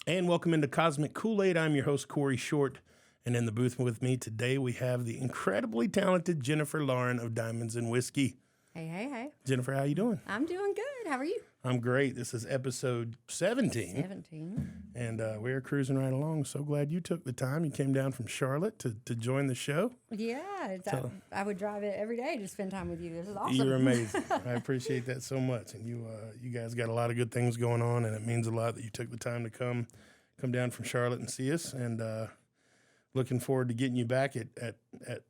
And welcome into Cosmic Koolaid. I'm your host, Corey Short. And in the booth with me today, we have the incredibly talented Jennifer Lauren of Diamonds and Whiskey. Hey. Jennifer, how you doing? I'm doing good. How are you? I'm great. This is episode 17. 17. And we're cruising right along. So glad you took the time. You came down from Charlotte to join the show. Yeah. I would drive it every day to spend time with you. This is awesome. You're amazing. I appreciate that so much. And you guys got a lot of good things going on, and it means a lot that you took the time to come down from Charlotte and see us. And looking forward to getting you back at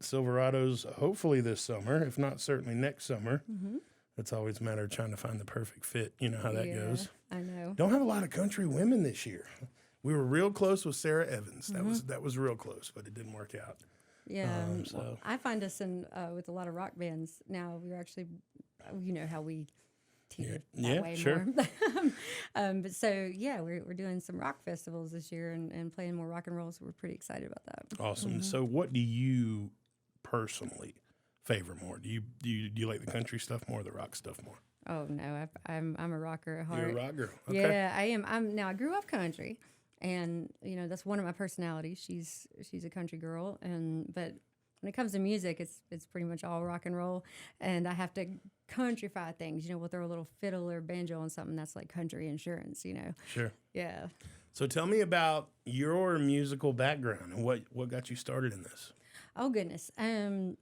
Silverado's hopefully this summer, if not certainly next summer. Mm-hmm. It's always a matter of trying to find the perfect fit. You know how that goes. I know. Don't have a lot of country women this year. We were real close with Sarah Evans. That was real close, but it didn't work out. Yeah. Well, I find us with a lot of rock bands now. We're actually, you know how we teeter that way sure. more. But so yeah, we're doing some rock festivals this year and playing more rock and roll. So we're pretty excited about that. Awesome. Mm-hmm. So what do you personally favor more? Do you like the country stuff more or the rock stuff more? Oh no, I'm a rocker at heart. You're a rock girl. Okay. Yeah, I am. I grew up country, and you know that's one of my personalities. She's a country girl, but when it comes to music, it's pretty much all rock and roll, and I have to countryfy things. You know, we'll throw a little fiddle or banjo on something that's like country insurance. You know. Sure. Yeah. So tell me about your musical background and what got you started in this. Oh goodness.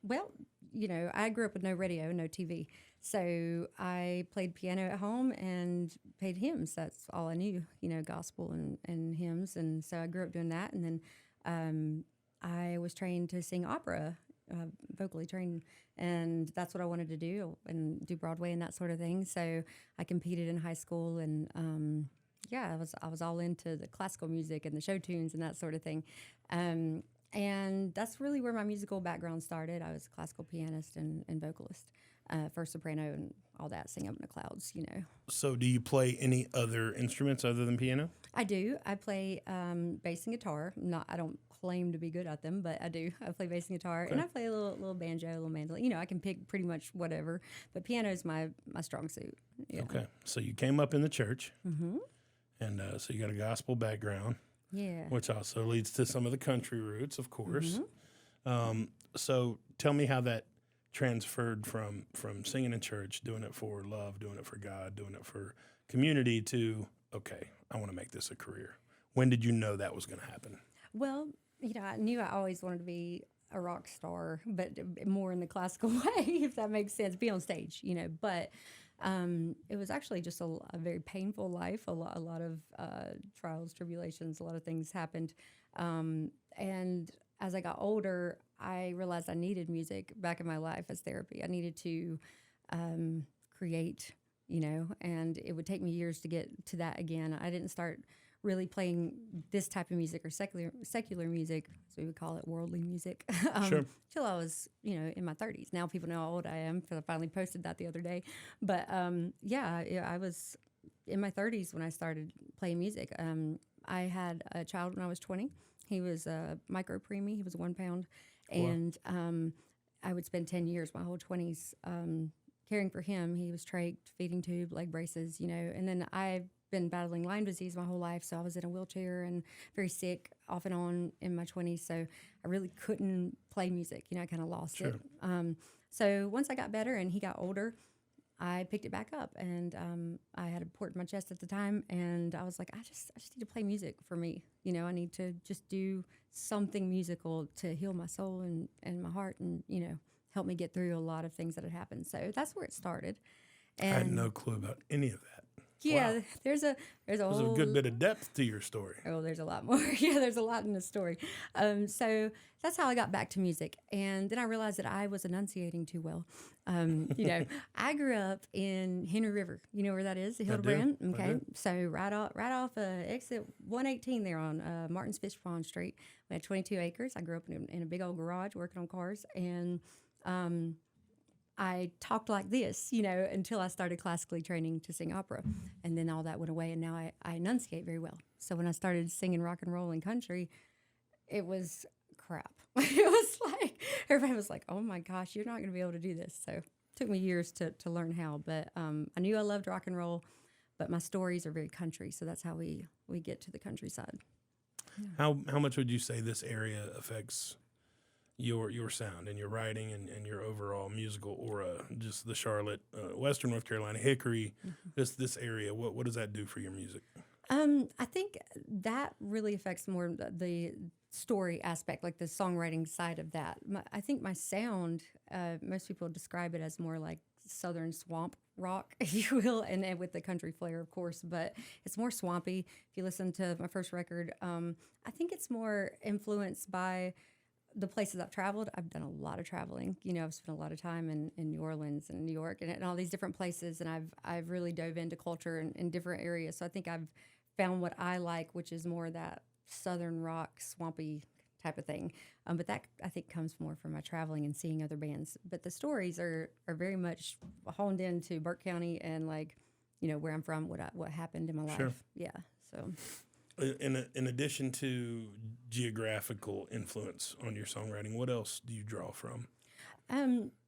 Well, you know, I grew up with no radio, no TV. So I played piano at home and played hymns. That's all I knew, you know, gospel and hymns. And so I grew up doing that. And then I was trained to sing opera, vocally trained. And that's what I wanted to do and do Broadway and that sort of thing. So I competed in high school and I was all into the classical music and the show tunes and that sort of thing. And that's really where my musical background started. I was a classical pianist and vocalist, first soprano and all that, sing up in the clouds, you know. So do you play any other instruments other than piano? I do. I play bass and guitar. I don't claim to be good at them, but I do. I play bass and guitar, and I play a little banjo, a little mandolin. You know, I can pick pretty much whatever, but piano is my strong suit. Yeah. Okay. So you came up in the church, and so you got a gospel background. Yeah. Which also leads to some of the country roots, of course. So tell me how that transferred from singing in church, doing it for love, doing it for God, doing it for community to, okay, I want to make this a career. When did you know that was going to happen? Well, you know, I knew I always wanted to be a rock star, but more in the classical way, if that makes sense, be on stage, you know, but it was actually just a very painful life, a lot of trials, tribulations, a lot of things happened. And as I got older, I realized I needed music back in my life as therapy. I needed to create, you know, and it would take me years to get to that again. I didn't start really playing this type of music or secular music, so we would call it worldly music, till I was, you know, in my 30s. Now people know how old I am because I finally posted that the other day. But I was in my 30s when I started playing music. I had a child when I was 20. He was a micro preemie. He was 1 pound. Wow. And I would spend 10 years, my whole 20s, caring for him. He was trached, feeding tube, leg braces, you know. And then I've been battling Lyme disease my whole life, so I was in a wheelchair and very sick off and on in my 20s, so I really couldn't play music. You know, I kind of lost it. So once I got better and he got older, I picked it back up, and I had a port in my chest at the time, and I was like, I just need to play music for me. You know, I need to just do something musical to heal my soul and my heart, and, you know, help me get through a lot of things that had happened. So that's where it started. And I had no clue about any of that. Yeah, wow. there's a whole good bit of depth to your story. Oh, there's a lot more. Yeah, there's a lot in the story. So that's how I got back to music, and then I realized that I was enunciating too well. You know, I grew up in Henry River. You know where that is, Hildebrand. Okay, so right off exit 118 there on Martin's Fish Pond Street. We had 22 acres. I grew up in a big old garage working on cars, and I talked like this, you know, until I started classically training to sing opera. And then all that went away, and now I enunciate very well. So when I started singing rock and roll and country, it was crap. It was like, everybody was like, oh my gosh, you're not going to be able to do this. So it took me years to learn how. But I knew I loved rock and roll, but my stories are very country. So that's how we we get to the countryside. How much would you say this area affects your sound and your writing and your overall musical aura? Just the Charlotte, Western North Carolina, Hickory, this area. What does that do for your music? I think that really affects more the story aspect, like the songwriting side of that. I think my sound, most people describe it as more like southern swamp rock, if you will, and with the country flair, of course, but it's more swampy. If you listen to my first record, I think it's more influenced by the places I've traveled. I've done a lot of traveling. I've spent a lot of time in New Orleans and New York and all these different places, and I've really dove into culture in different areas. So I think I've found what I like, which is more that southern rock, swampy type of thing. But that, I think, comes more from my traveling and seeing other bands. But the stories are very much honed into Burke County and, like, where I'm from, what happened in my life. Sure. Yeah, so. In addition to geographical influence on your songwriting, what else do you draw from?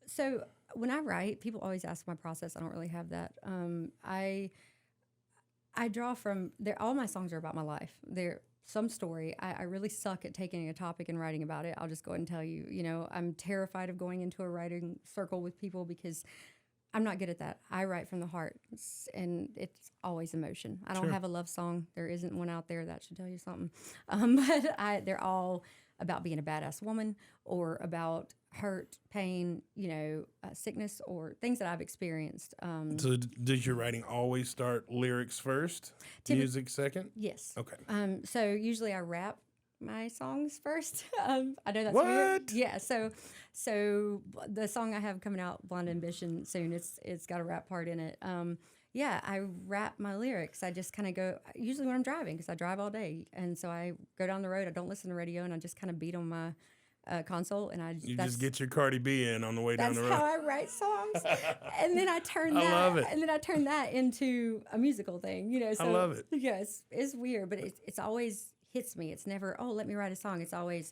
So when I write, people always ask my process. I don't really have that. I draw from there. All my songs are about my life. They're some story. I really suck at taking a topic and writing about it. I'll just go ahead and tell you. I'm terrified of going into a writing circle with people because I'm not good at that. I write from the heart, and it's always emotion. I don't have a love song. There isn't one out there that should tell you something. But they're all about being a badass woman or about hurt, pain, sickness, or things that I've experienced. So does your writing always start lyrics first, music second? Yes. Okay. So usually I rap my songs first. I know that's What? weird. Yeah. So the song I have coming out, Blonde Ambition, soon. It's got a rap part in it. Yeah, I rap my lyrics. I just kind of go, usually when I'm driving, because I drive all day. And so I go down the road. I don't listen to radio, and I just kind of beat on my console. And just get your Cardi B in on the way down the road. That's how I write songs. And then I turn that. I love it. And then I turn that into a musical thing. So, I love it. Yeah, it's weird, but it's always hits me. It's never, oh, let me write a song. It's always,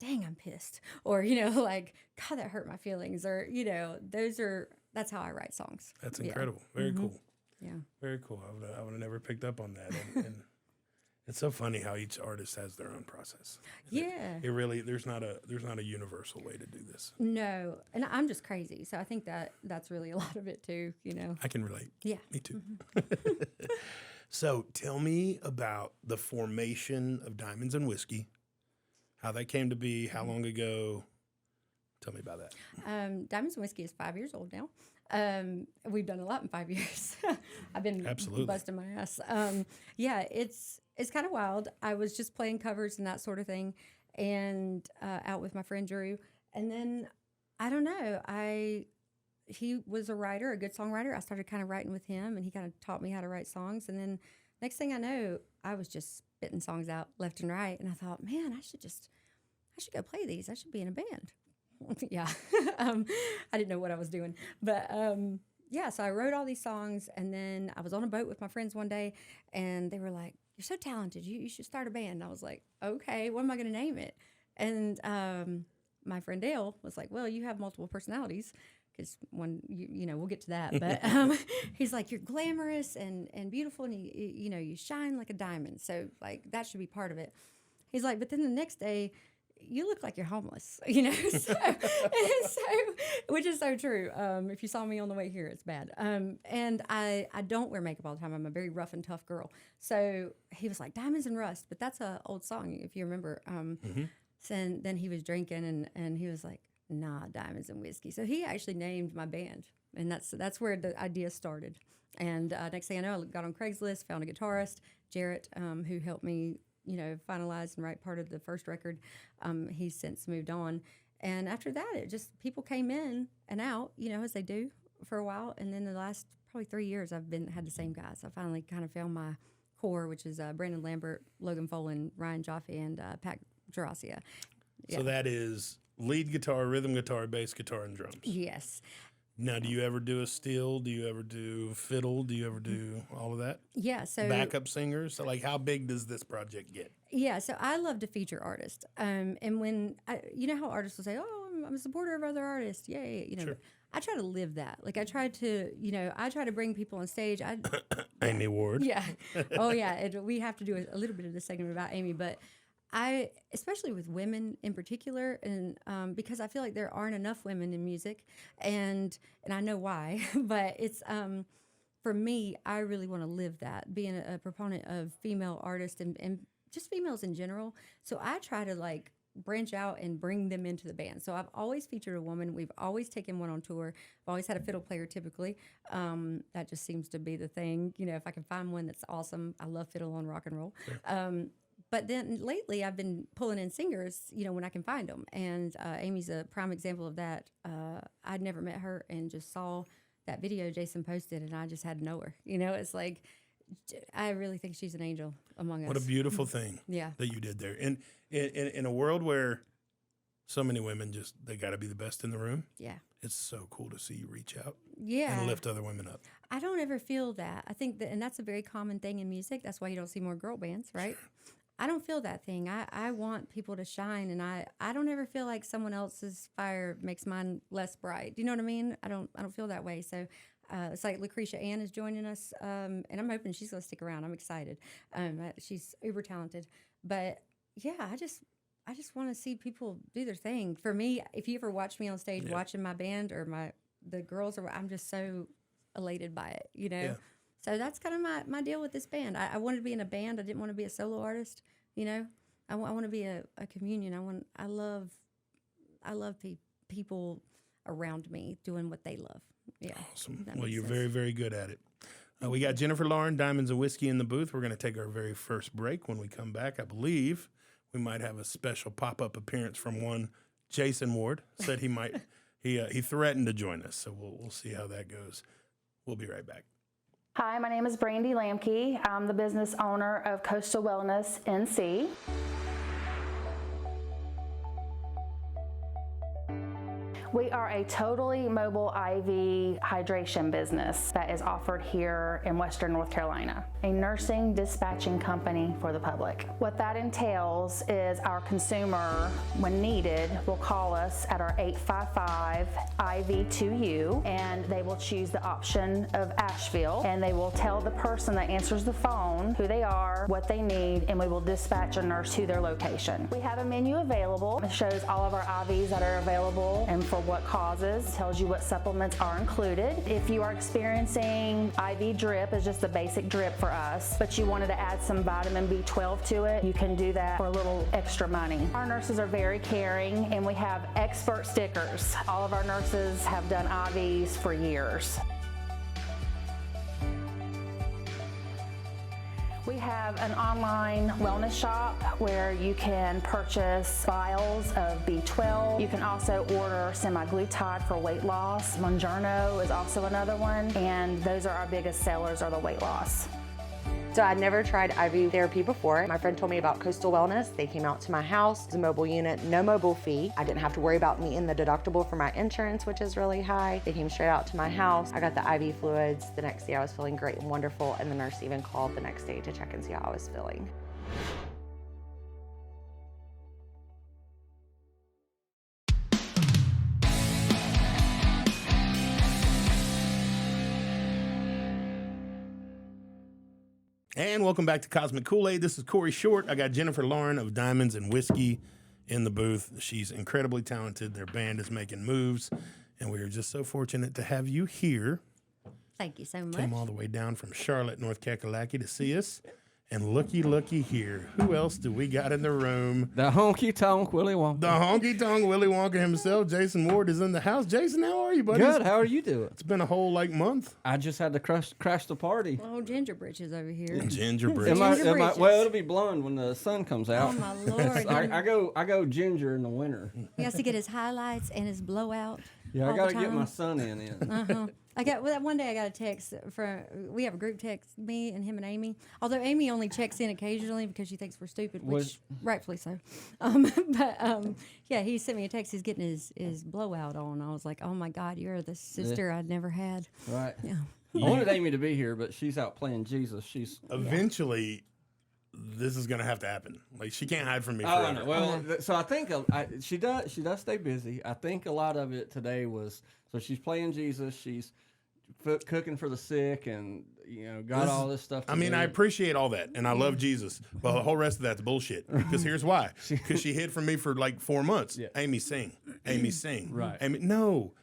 dang, I'm pissed. Or, like, God, that hurt my feelings. Or, that's how I write songs. That's incredible. Very cool. Yeah. Very cool. I would have never picked up on that. And it's so funny how each artist has their own process. Yeah. It really, there's not a universal way to do this. No. And I'm just crazy. So I think that's really a lot of it too, I can relate. Yeah. Me too. So tell me about the formation of Diamonds and Whiskey, how that came to be, how long ago. Tell me about that. Diamonds and Whiskey is 5 years old now. We've done a lot in 5 years. I've been Absolutely busting my ass. Yeah, it's kind of wild. I was just playing covers and that sort of thing, and out with my friend Drew. And then I don't know. He was a writer, a good songwriter. I started kind of writing with him, and he kind of taught me how to write songs. And then next thing I know, I was just spitting songs out left and right. And I thought, man, I should go play these. I should be in a band. Yeah. I didn't know what I was doing. But yeah, so I wrote all these songs, and then I was on a boat with my friends one day, and they were like, you're so talented. You should start a band. And I was like, okay, what am I going to name it? And my friend Dale was like, well, you have multiple personalities. Because we'll get to that. But he's like, you're glamorous and beautiful, and you shine like a diamond. So, like, that should be part of it. He's like, but then the next day, you look like you're homeless, so, which is so true. If you saw me on the way here, it's bad. And I don't wear makeup all the time. I'm a very rough and tough girl. So he was like, Diamonds and Rust, but that's an old song, if you remember. So then he was drinking, and he was like, nah, Diamonds and Whiskey. So he actually named my band, and that's where the idea started. And next thing I know, I got on Craigslist, found a guitarist, Jarrett, who helped me, finalize and write part of the first record. He's since moved on. And after that, it just, people came in and out, as they do for a while. And then the last probably 3 years, I've had the same guys. I finally kind of found my core, which is Brandon Lambert, Logan Folan, Ryan Jaffe, and Pat Jarasia. Yeah. So that is lead guitar, rhythm guitar, bass guitar, and drums. Yes. Now, do you ever do a steel? Do you ever do fiddle? Do you ever do all of that? Yeah. So backup singers. So, like, how big does this project get? Yeah. So I love to feature artists. And when you know how artists will say, "Oh, I'm a supporter of other artists. Yay. You know, Sure. I try to live that. Like I try to bring people on stage. Amy Ward. Yeah. Oh yeah. We have to do a little bit of this segment about Amy, but especially with women in particular, and because I feel like there aren't enough women in music, and I know why, but it's for me, I really want to live that, being a proponent of female artists and just females in general. So I try to like branch out and bring them into the band. So I've always featured a woman. We've always taken one on tour. I've always had a fiddle player typically. That just seems to be the thing. You know, if I can find one that's awesome, I love fiddle on rock and roll. Sure. But then lately I've been pulling in singers, you know, when I can find them. And Amy's a prime example of that. I'd never met her and just saw that video Jason posted, and I just had to know her. You know, it's like, I really think she's an angel among us. What a beautiful thing that you did there. And in a world where so many women they got to be the best in the room. Yeah. It's so cool to see you reach out and lift other women up. I don't ever feel that. I think that, and that's a very common thing in music. That's why you don't see more girl bands, right? Sure. I don't feel that thing. I want people to shine, and I don't ever feel like someone else's fire makes mine less bright. Do you know what I mean? I don't feel that way. So it's like Lucretia Ann is joining us, and I'm hoping she's going to stick around. I'm excited. She's uber talented. But yeah, I just want to see people do their thing. For me, if you ever watch me on stage watching my band or the girls, I'm just so elated by it, you know? Yeah. So that's kind of my deal with this band. I wanted to be in a band. I didn't want to be a solo artist, you know? I want to be a communion. I love people around me doing what they love. Yeah. Awesome. Well, you're very, very good at it. We got Jennifer Lauren, Diamonds and Whiskey in the booth. We're going to take our very first break. When we come back, I believe we might have a special pop-up appearance from one Jason Ward. Said he might. He threatened to join us, so we'll see how that goes. We'll be right back. Hi, my name is Brandy Lamke. I'm the business owner of Coastal Wellness NC. We are a totally mobile IV hydration business that is offered here in Western North Carolina, a nursing dispatching company for the public. What that entails is our consumer, when needed, will call us at our 855 IV2U, and they will choose the option of Asheville, and they will tell the person that answers the phone who they are, what they need, and we will dispatch a nurse to their location. We have a menu available. It shows all of our IVs that are available and for what causes, tells you what supplements are included. If you are experiencing IV drip, is just a basic drip for us, but you wanted to add some vitamin B12 to it, you can do that for a little extra money. Our nurses are very caring, and we have expert stickers. All of our nurses have done IVs for years. We have an online wellness shop where you can purchase vials of B12. You can also order semaglutide for weight loss. Monjourno is also another one, and those are our biggest sellers, are the weight loss. So I'd never tried IV therapy before. My friend told me about Coastal Wellness. They came out to my house. It's a mobile unit, no mobile fee. I didn't have to worry about meeting the deductible for my insurance, which is really high. They came straight out to my house. I got the IV fluids. The next day I was feeling great and wonderful, and the nurse even called the next day to check and see how I was feeling. And welcome back to Cosmic Koolaid. This is Corey Short. I got Jennifer Lauren of Diamonds and Whiskey in the booth. She's incredibly talented. Their band is making moves, and we are just so fortunate to have you here. Thank you so much. Came all the way down from Charlotte, North Kakalaki to see us. And looky here. Who else do we got in the room? The honky-tonk Willy Wonka. The honky-tonk Willy Wonka himself. Jason Ward is in the house. Jason, how are you, buddy? Good. How are you doing? It's been a whole month. I just had to crash the party. Oh, ginger britches over here. Ginger britches. Well, it'll be blonde when the sun comes out. Oh my Lord! I go ginger in the winter. He has to get his highlights and his blowout. Yeah, I got to get my sun in. Uh-huh. One day I got a text we have a group text, me and him and Amy. Although Amy only checks in occasionally because she thinks we're stupid, which rightfully so. Yeah, he sent me a text. He's getting his blowout on. I was like, oh my God, you're the sister I'd never had. Right. Yeah. I wanted Amy to be here, but she's out playing Jesus. She's eventually. this is gonna have to happen. Like she can't hide from me Oh, I forever. know. Well, so I think she does stay busy. I think a lot of it today was so she's playing Jesus. She's cooking for the sick, and got all this stuff. I mean, I appreciate all that, and I love Jesus, but the whole rest of that's bullshit. Because here's why: because she hid from me for like 4 months. Yeah. Amy, sing. Amy, sing. Right. Amy, no.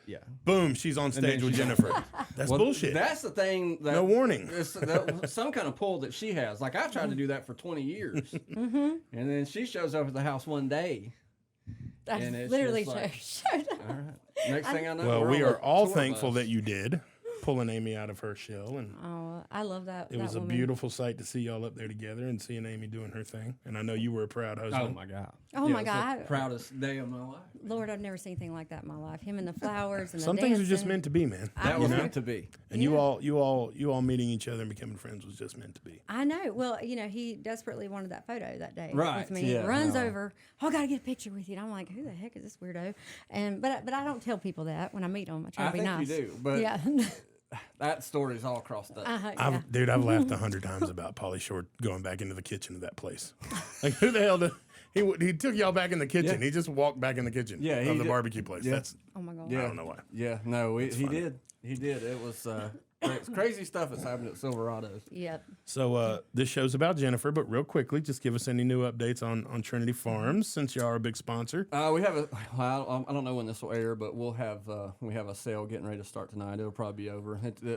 Yeah. Boom, she's on stage with Jennifer. That's bullshit. That's the thing. That, No warning. Some kind of pull that she has. Like I tried to do that for 20 years, and then she shows up at the house one day. I And it's literally just like- showed up. All right. Next thing I know, Well, we're we on are the all tour thankful bus. that you did, pulling Amy out of her shell, and Oh, I love that. it was a beautiful sight to see y'all up there together and seeing Amy doing her thing. And I know you were a proud husband. Oh my God! Oh my it's the God. proudest day of my life. Lord, I've never seen anything like that in my life. Him and the flowers and Some the things are just dancing. meant to be, man. That was meant to be. And you all meeting each other and becoming friends was just meant to be. I know. Well, he desperately wanted that photo that day Right, with me. yeah, Runs no. over. Oh, I got to get a picture with you. And I'm like, who the heck is this weirdo? But I don't tell people that when I meet them. I try I to be think nice. you do, but Yeah. that story's all crossed up. Yeah. Dude, I've laughed 100 times about Pauly Shore going back into the kitchen of that place. Like, who the hell did he took y'all back in the kitchen? Yeah. He just walked back in the kitchen Yeah, he of the did. barbecue place. Yeah. That's Oh my God. Yeah. I don't know why. Yeah, no, he funny. did. He did. It was crazy stuff that's happened at Silverado's. Yep. So this show's about Jennifer, but real quickly, just give us any new updates on Trinity Farms since y'all are a big sponsor. We have I don't know when this will air, but we have a sale getting ready to start tonight. It'll probably be over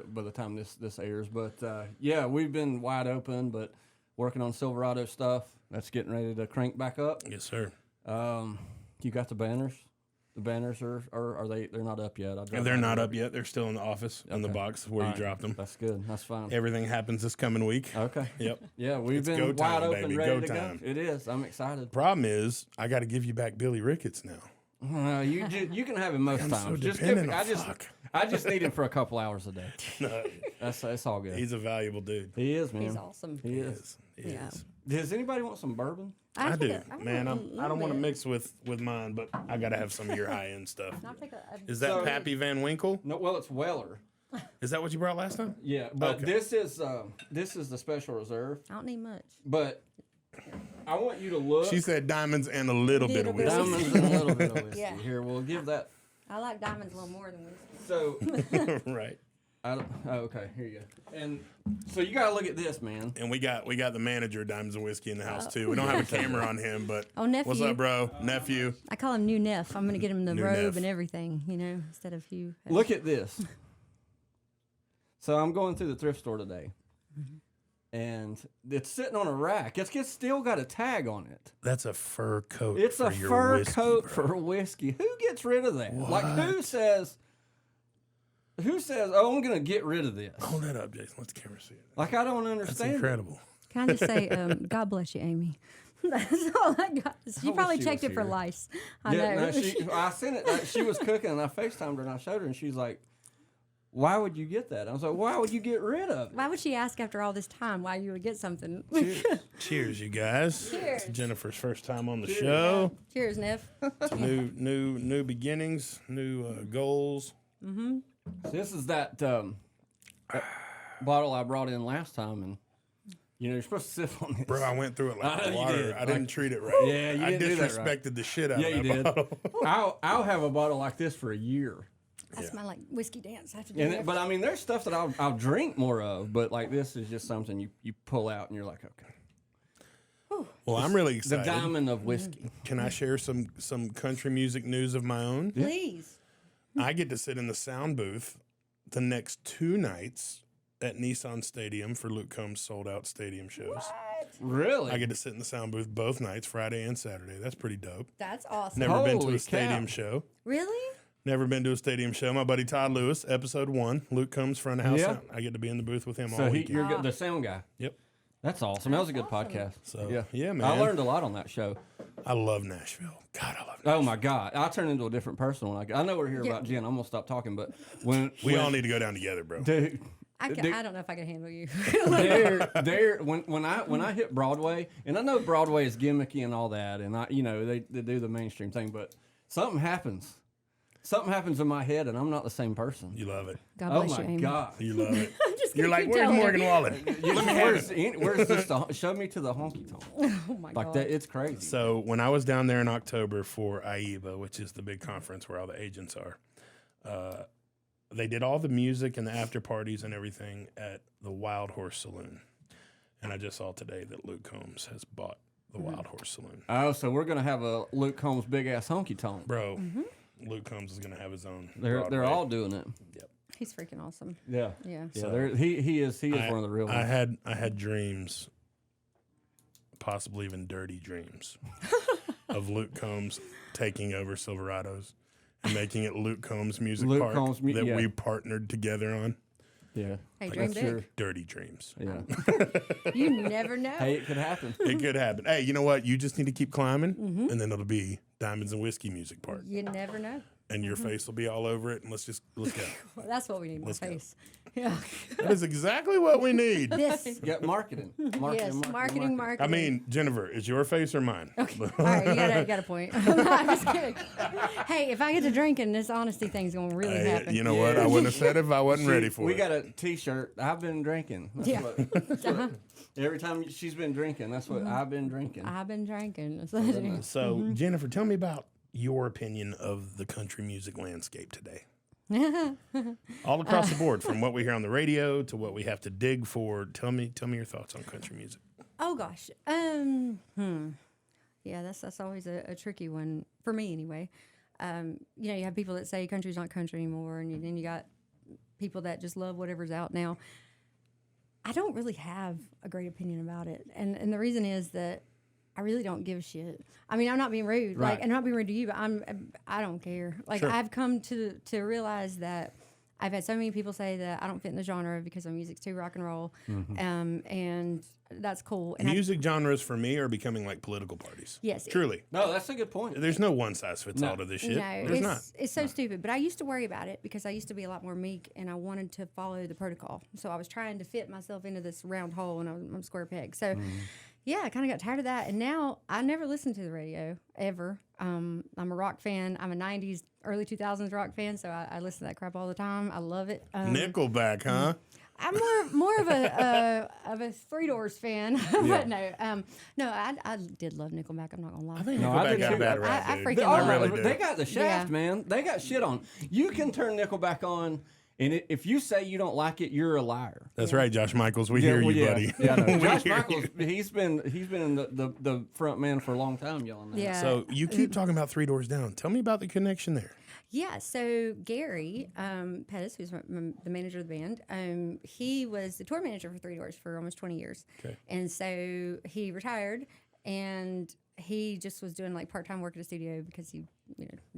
by the time this airs. But yeah, we've been wide open, but working on Silverado stuff. That's getting ready to crank back up. Yes, sir. You got the banners? The banners are they're not up yet. They're not up yet. They're still in the office in the Okay. box where you dropped them. That's good. That's fine. Everything happens this coming week. Okay. Yep. Yeah, we've It's been go wide time, open, baby. ready Go to time. go. It is. I'm excited. Problem is, I got to give you back Billy Ricketts now. You can have him most I'm times. so Just dependent I on just fuck. I just need him for a couple hours a day. No, That's all good. he's a valuable dude. He is, man. He's awesome. He is. He Yeah. is. Does anybody want some bourbon? I do, think man. I don't want to mix. mix with mine, but I got to have some of your high end stuff. I'll take a Is that So- Pappy Van Winkle? No, well, it's Weller. Is that what you brought last time? Yeah, but Okay. this is the special reserve. I don't need much. But I want you to look. She said diamonds and a little bit of Little bit. whiskey. diamonds and a little bit of whiskey. Yeah. Here, we'll give that. I like diamonds a little more than whiskey. So, Right. okay, here you go. And so you gotta look at this, man. And we got the manager of Diamonds and Whiskey in the house too. We don't have a camera on him, but Oh, nephew. what's up, bro? Nephew. I call him New Neff. I'm going to get him the New robe Neff. and everything, instead of Hugh. Look at this. So I'm going through the thrift store today, and it's sitting on a rack. It's still got a tag on it. That's a fur coat. It's for a your fur whiskey, coat bro. for whiskey. Who gets rid of that? Like who says, oh, I'm gonna get rid of this? Hold that up, Jason. Let the camera see it. Like I don't That's understand. it. incredible. Can I just say, God bless you, Amy? That's all I got. She wish probably she checked was it for here. lice. I Yeah, know. no, I sent it. She was cooking, and I FaceTimed her, and I showed her, and she's like, "Why would you get that?" I was like, "Why would you get rid of it?" Why would she ask after all this time why you would get something? Cheers, you guys. Cheers. It's Jennifer's first time on the show. Cheers, Neff. New beginnings, new goals. This is that bottle I brought in last time, and you're supposed to sip on this. Bro, I went through it like I know you water. did. I didn't treat it right. Yeah, you I didn't do that right. disrespected the shit out Yeah, of you that did. bottle. I'll have a bottle like this for a year. I smell like whiskey dance. I have to do And that. but I mean, there's stuff that I'll drink more of, but like this is just something you pull out and you're like, okay. Well, I'm really The excited. diamond of whiskey. Can I share some country music news of my own? Please. I get to sit in the sound booth the next 2 nights at Nissan Stadium for Luke Combs' sold out stadium shows. Really? I get to sit in the sound booth both nights, Friday and Saturday. That's pretty dope. That's awesome. Never been to Holy a stadium cow. show. Really? Never been to a stadium show. My buddy Todd Lewis, episode 1, Luke Combs front of house. Yeah. Sound. I get to be in the booth with him So all weekend. you're the sound guy. Yep. That's awesome. That was a good podcast. So, yeah, I man. learned a lot on that show. I love Nashville. God, I love Nashville. Oh my God, I turned into a different person when I know we're here about Jen. I'm gonna stop talking, but when We all need to go down together, bro. dude, I don't know if I can handle you. when I hit Broadway, and I know Broadway is gimmicky and all that, and they do the mainstream thing, but something happens. something happens in my head and I'm not the same person. You love it. God Oh bless you, my Amy. God. You love it. I'm just You're gonna like, keep where's telling Morgan you. Wallen? Where's this? Show me to the honky tonk. Oh my Like God. that, it's crazy. So when I was down there in October for AIBA, which is the big conference where all the agents are, they did all the music and the after parties and everything at the Wild Horse Saloon. And I just saw today that Luke Combs has bought the Wild Horse Saloon. Oh, so we're gonna have a Luke Combs big ass honky tonk. Bro, Luke Combs is going to have his own. They're Broadway. all doing it. Yep. He's freaking awesome. Yeah. Yeah. Yeah, So, he is one of the real ones. I had dreams, possibly even dirty dreams, of Luke Combs taking over Silverados and making it Luke Combs Music Luke Park Combs that yeah. we partnered together on. Yeah. Hey, Like, dream that's big. your- Dirty dreams. Yeah. You never know. Hey, it could happen. It could happen. Hey, you know what? You just need to keep climbing, and then it'll be Diamonds and Whiskey Music Park, You never know. and your face will be all over it. And let's go. Well, that's what we need. My Let's go. face. Yeah. That is exactly what we need. This. Yeah, marketing. Yes. Marketing. I mean, Jennifer, is your face or mine? Okay. All right, you got a point. I'm just kidding. Hey, if I get to drinking, this honesty thing's gonna really Hey, happen. you know what? I wouldn't have said it if I wasn't ready for We it. got a T-shirt. I've been drinking. That's Yeah. what- every time she's been drinking, that's what I've been drinking. I've been drinking. So, Jennifer, tell me about your opinion of the country music landscape today. All across the board, from what we hear on the radio to what we have to dig for. Tell me your thoughts on country music. Oh gosh. Yeah, that's always a tricky one for me anyway. You have people that say country's not country anymore, and then you got people that just love whatever's out now. I don't really have a great opinion about it, and the reason is that I really don't give a shit. I mean, I'm not being rude, Right. and I'm not being rude to you, but I don't care. Like Sure. I've come to realize that I've had so many people say that I don't fit in the genre because my music's too rock and roll, and that's cool. And Music genres for me are becoming like political parties. Yes. Truly. No, that's a good point. There's no one size fits No. all to this shit. No, There's not. it's so stupid. But I used to worry about it because I used to be a lot more meek and I wanted to follow the protocol. So I was trying to fit myself into this round hole and I'm a square peg. So yeah, I kind of got tired of that. And now I never listen to the radio ever. I'm a rock fan. I'm a 90s, early 2000s rock fan. So I listen to that crap all the time. I love it. Nickelback, huh? I'm more of a Three Doors fan, but no, I did love Nickelback. I'm not gonna lie. I think No, I Nickelback did got a too. bad I rap, dude. freaking I love really it. do. They got the shaft, Yeah. man. They got shit on. You can turn Nickelback on, and if you say you don't like it, you're a liar. That's right, Josh Michaels. We hear well, you, yeah. buddy. Yeah, no. We Josh hear Michaels, you. he's been in the front man for a long time yelling that. Yeah. So you keep talking about Three Doors Down. Tell me about the connection there. Yeah, so Gary Pettis, who's the manager of the band, he was the tour manager for Three Doors for almost 20 years. Okay. And so he retired, and he just was doing like part-time work at a studio because he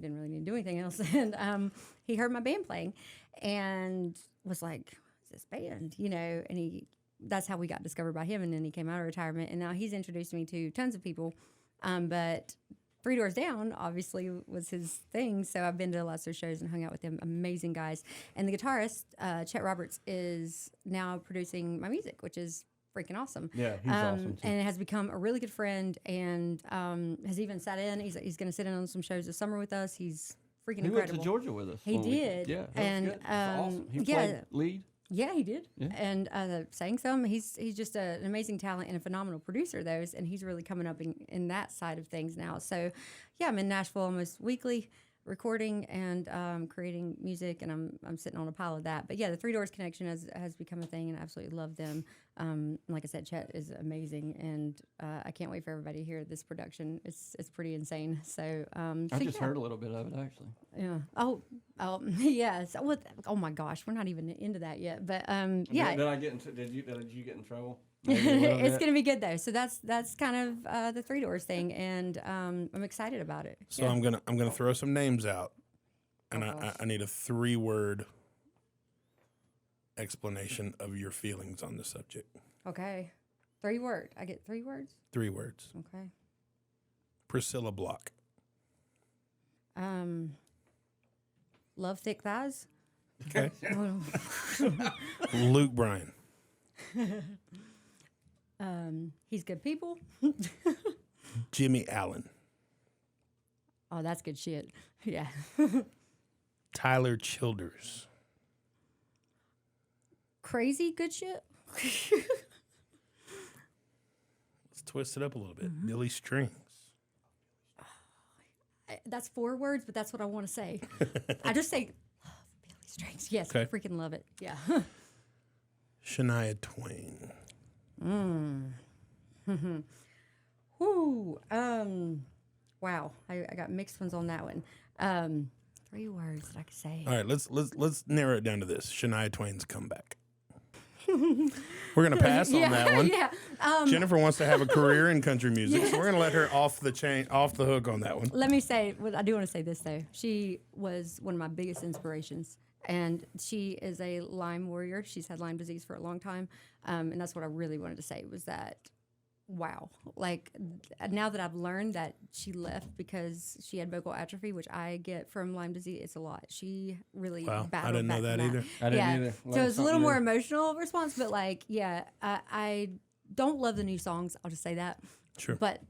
didn't really need to do anything else. And he heard my band playing and was like, what's this band? And that's how we got discovered by him. And then he came out of retirement, and now he's introduced me to tons of people. But Three Doors Down, obviously, was his thing. So I've been to lots of their shows and hung out with them. Amazing guys. And the guitarist, Chet Roberts, is now producing my music, which is freaking awesome. Yeah, he's awesome, too. And has become a really good friend and has even sat in. He's going to sit in on some shows this summer with us. He's freaking He incredible. went to Georgia with us. He when we- did. Yeah, that And, was good. That was awesome. He yeah. played lead. Yeah, he did, Yeah. and sang some. He's just an amazing talent and a phenomenal producer of those, and he's really coming up in that side of things now. So, yeah, I'm in Nashville almost weekly, recording and creating music, and I'm sitting on a pile of that. But yeah, the Three Doors connection has become a thing, and I absolutely love them. Like I said, Chet is amazing, and I can't wait for everybody to hear this production. It's pretty insane. So I just heard a little bit of it actually. Yeah. Oh, yeah. So, oh my gosh, we're not even into that yet. But yeah, Did I get into? Did you get in trouble? Maybe a little it's bit? gonna be good though. So that's kind of the Three Doors thing, and I'm excited about it. So Yeah. I'm gonna throw some names out, and Oh, I gosh. need a 3-word explanation of your feelings on the subject. Okay. 3 words. I get 3 words. 3 words. Okay. Priscilla Block. Love thick thighs. Okay. Luke Bryan. He's good people. Jimmy Allen. Oh, that's good shit. Yeah. Tyler Childers. Crazy good shit. Let's twist it up a little bit. Billy Strings. That's 4 words, but that's what I want to say. I just say love Billy Strings. Yes, Okay. I freaking love it. Yeah. Shania Twain. Whoo. Wow. I got mixed ones on that one. 3 words that I could say. All right, let's narrow it down to this. Shania Twain's comeback. We're gonna pass on that one. Yeah. Jennifer wants to have a career in country music, so we're gonna let her off the hook on that one. Let me say, I do want to say this though. She was one of my biggest inspirations, and she is a Lyme warrior. She's had Lyme disease for a long time, and that's what I really wanted to say was that. Wow. Like now that I've learned that she left because she had vocal atrophy, which I get from Lyme disease, it's a lot. She really Wow, battled I didn't know back that from either. I didn't either. So Learned it's a little something more new. emotional response, but like, yeah, I don't love the new songs. I'll just say that. Sure. But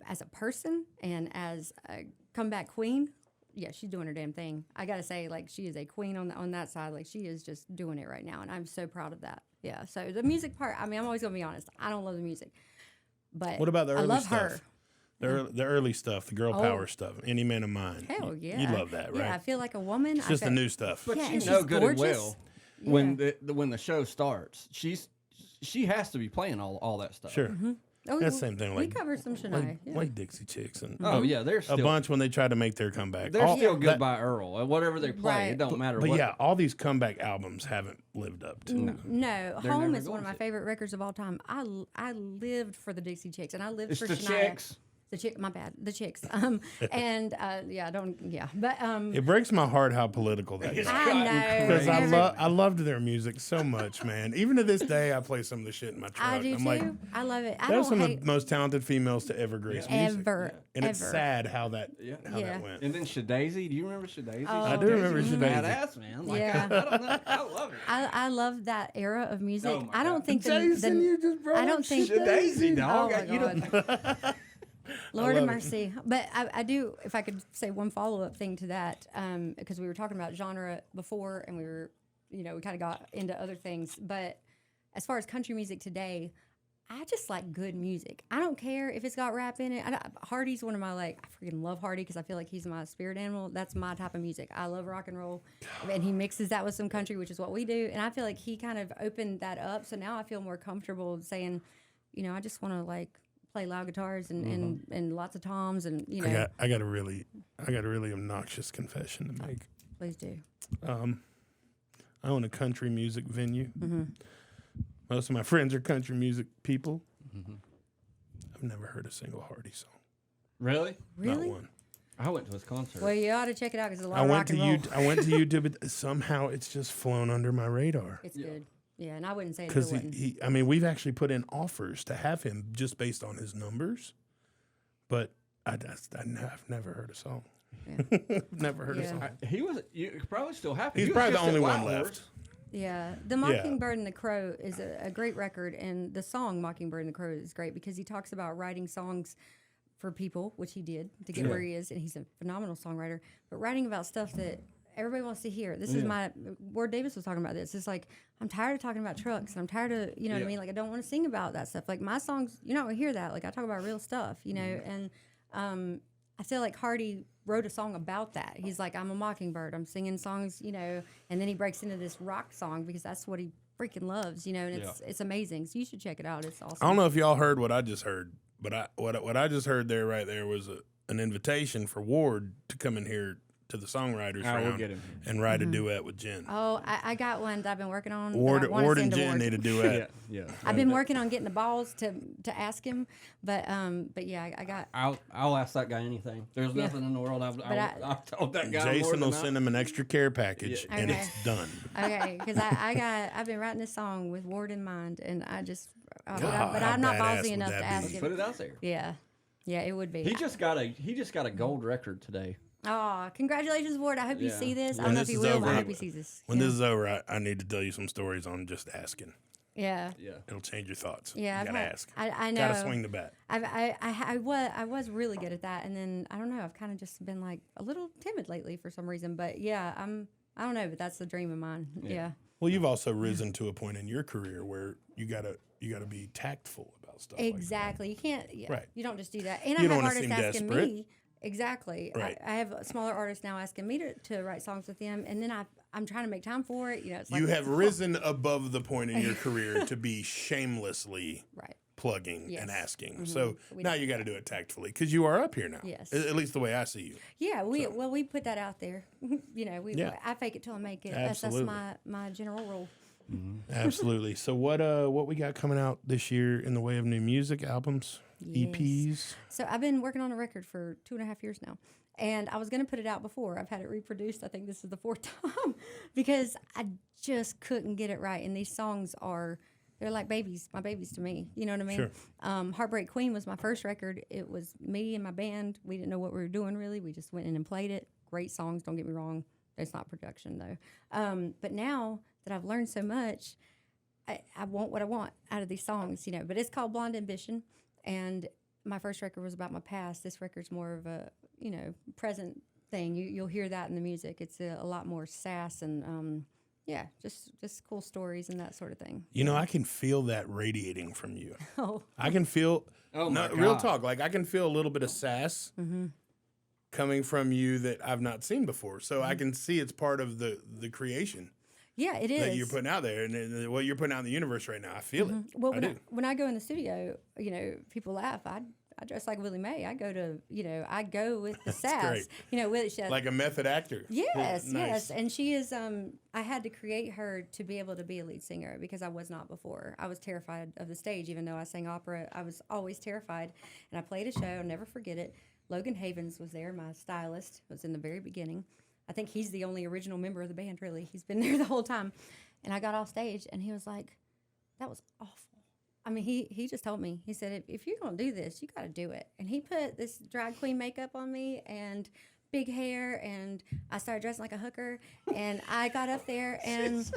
as a person and as a comeback queen, yeah, she's doing her damn thing. I gotta say, like, she is a queen on that side. Like, she is just doing it right now, and I'm so proud of that. Yeah. So the music part, I mean, I'm always gonna be honest. I don't love the music. But What about the I early love stuff? her. The early stuff, the girl power stuff. Any Man of Mine. Hell yeah. You love that, right? Yeah, I feel like a woman. It's just the new stuff. But Yeah, you and know she's good gorgeous. and well when the show starts, she has to be playing all that stuff. Sure. Oh, That's the same thing. we Like cover some Shania. Yeah. like Dixie Chicks and Oh yeah, they're a still bunch when they tried to make their comeback. they're All- still that- Goodbye Earl. Whatever they play, Right. it don't matter. But what. yeah, all these comeback albums haven't lived up to. No, They're Home never is one of going my to. favorite records of all time. I lived for the Dixie Chicks, and I lived It's for the Shania. Chicks. The chick, my bad, the Chicks. But It breaks my heart how political that is. I know Because Every- I loved their music so much, man. Even to this day, I play some of the shit in my truck. I do I'm too. like, I love it. I those are don't some of hate the most talented females to ever grace music. ever, And ever. it's sad how that Yeah. went. And then Shadazy, do you remember Shadazy? I do remember was Shadazy. Badass, man. Like, Yeah. I don't know. I love it. I love that era of music. Oh my I don't God. think Jason, you just brought I up don't think Shadazy, dog. Oh my You don't- God. Lord of love it. mercy. But I do, if I could say one follow-up thing to that, because we were talking about genre before and we were, we kind of got into other things. But as far as country music today, I just like good music. I don't care if it's got rap in it. Hardy's one of my, I freaking love Hardy because I feel like he's my spirit animal. That's my type of music. I love rock and roll. And he mixes that with some country, which is what we do. And I feel like he kind of opened that up. So now I feel more comfortable saying, I just want to, play loud guitars and lots of toms and I got a really obnoxious confession to make. please do. I own a country music venue. Mm-hmm. Most of my friends are country music people. I've never heard a single Hardy song. Really? Really? Not one. I went to his concert. Well, you ought to check it out because it's a lot I of went rock to and roll. I went to YouTube, but somehow it's just flown under my radar. It's good. Yeah, and I wouldn't say it if Because it wasn't. we've actually put in offers to have him just based on his numbers, but I've never heard a song. Never heard a Yeah. song. You probably still have. He's He was probably the just at only one Wild left. Horse. Yeah, The Mockingbird and the Crow is a great record, and the song Mockingbird and the Crow is great because he talks about writing songs for people, which he did to get where he is, and he's a phenomenal songwriter, but writing about stuff that everybody wants to hear. This is Ward Davis was talking about this. It's like, I'm tired of talking about trucks, and I'm tired of, what I mean? Like, I don't want to sing about that stuff. Like, my songs, you're not going to hear that. Like, I talk about real stuff, and I feel like Hardy wrote a song about that. He's like, I'm a mockingbird. I'm singing songs, and then he breaks into this rock song because that's what he freaking loves, and it's amazing. So you should check it out. It's awesome. I don't know if y'all heard what I just heard, but what I just heard right there was an invitation for Ward to come in here to the songwriters we'll round get him. and write a duet with Jen. Oh, I got one that I've been working on. that I Ward wanna and send to Jen Ward. need a duet. Yeah. I've been working on getting the balls to ask him, but yeah, I got. I'll ask that guy anything. There's nothing in the world I've told that guy. Jason more will than send him an extra care package, and Okay. it's done. Okay, because I've been writing this song with Ward in mind, and I just, but God, I'm not how badass ballsy would enough that to be? ask Put him. it out there. Yeah, it would be. He just got a gold record today. Oh, congratulations, Ward! I hope you Yeah. see this. I When don't know this if you is will, over, but I hope he sees this. When Yeah. this is over, I need to tell you some stories on just asking. Yeah. It'll change your thoughts. Yeah, you gotta ask. I know. Gotta swing the bat. I was really good at that, and then I don't know. I've kind of just been like a little timid lately for some reason. But yeah, I don't know, but that's the dream of mine. Yeah. Well, you've also risen to a point in your career where you gotta be tactful about stuff. Exactly. You can't. Yeah, Right. You don't just do that. And You I don't have wanna artists seem asking desperate. me. Exactly. Right. I have smaller artists now asking me to write songs with them, and then I'm trying to make time for it. You know, it's like You have risen above the point in your career to be shamelessly right. plugging Yes. and asking. Mm-hmm. So now you got to do it tactfully because you are up here now. Yes. At least the way I see you. Yeah, we put that out there. You know, I fake it till I make it. Absolutely. That's my general rule. Absolutely. So what we got coming out this year in the way of new music, albums, Yes. EPs? So I've been working on a record for 2.5 years now. And I was going to put it out before. I've had it reproduced. I think this is the 4th time because I just couldn't get it right. And these songs they're like babies, my babies to me. You know what I mean? Sure. Heartbreak Queen was my first record. It was me and my band. We didn't know what we were doing really. We just went in and played it. Great songs, don't get me wrong. It's not production though. But now that I've learned so much, I want what I want out of these songs, you know. But it's called Blonde Ambition. And my first record was about my past. This record's more of a, you know, present thing. You'll hear that in the music. It's a lot more sass and, just cool stories and that sort of thing. You know, I can feel that radiating from you. Oh, I can feel, Oh my God. real talk, like I can feel a little bit of sass coming from you that I've not seen before. So I can see it's part of the creation yeah, it is. that you're putting out there and what you're putting out in the universe right now. I feel it. Well, I do. when I go in the studio, you know, people laugh. I dress like Willie Mae. I go with the sass. great. You know, with Like a method actor. Yes, Nice. yes. And she is, I had to create her to be able to be a lead singer because I was not before. I was terrified of the stage, even though I sang opera. I was always terrified. And I played a show, I'll never forget it. Logan Havens was there, my stylist, was in the very beginning. I think he's the only original member of the band, really. He's been there the whole time. And I got off stage, and he was like, that was awful. I mean, he just told me, he said, if you're going to do this, you got to do it. And he put this drag queen makeup on me and big hair, and I started dressing like a hooker. And I got up there, and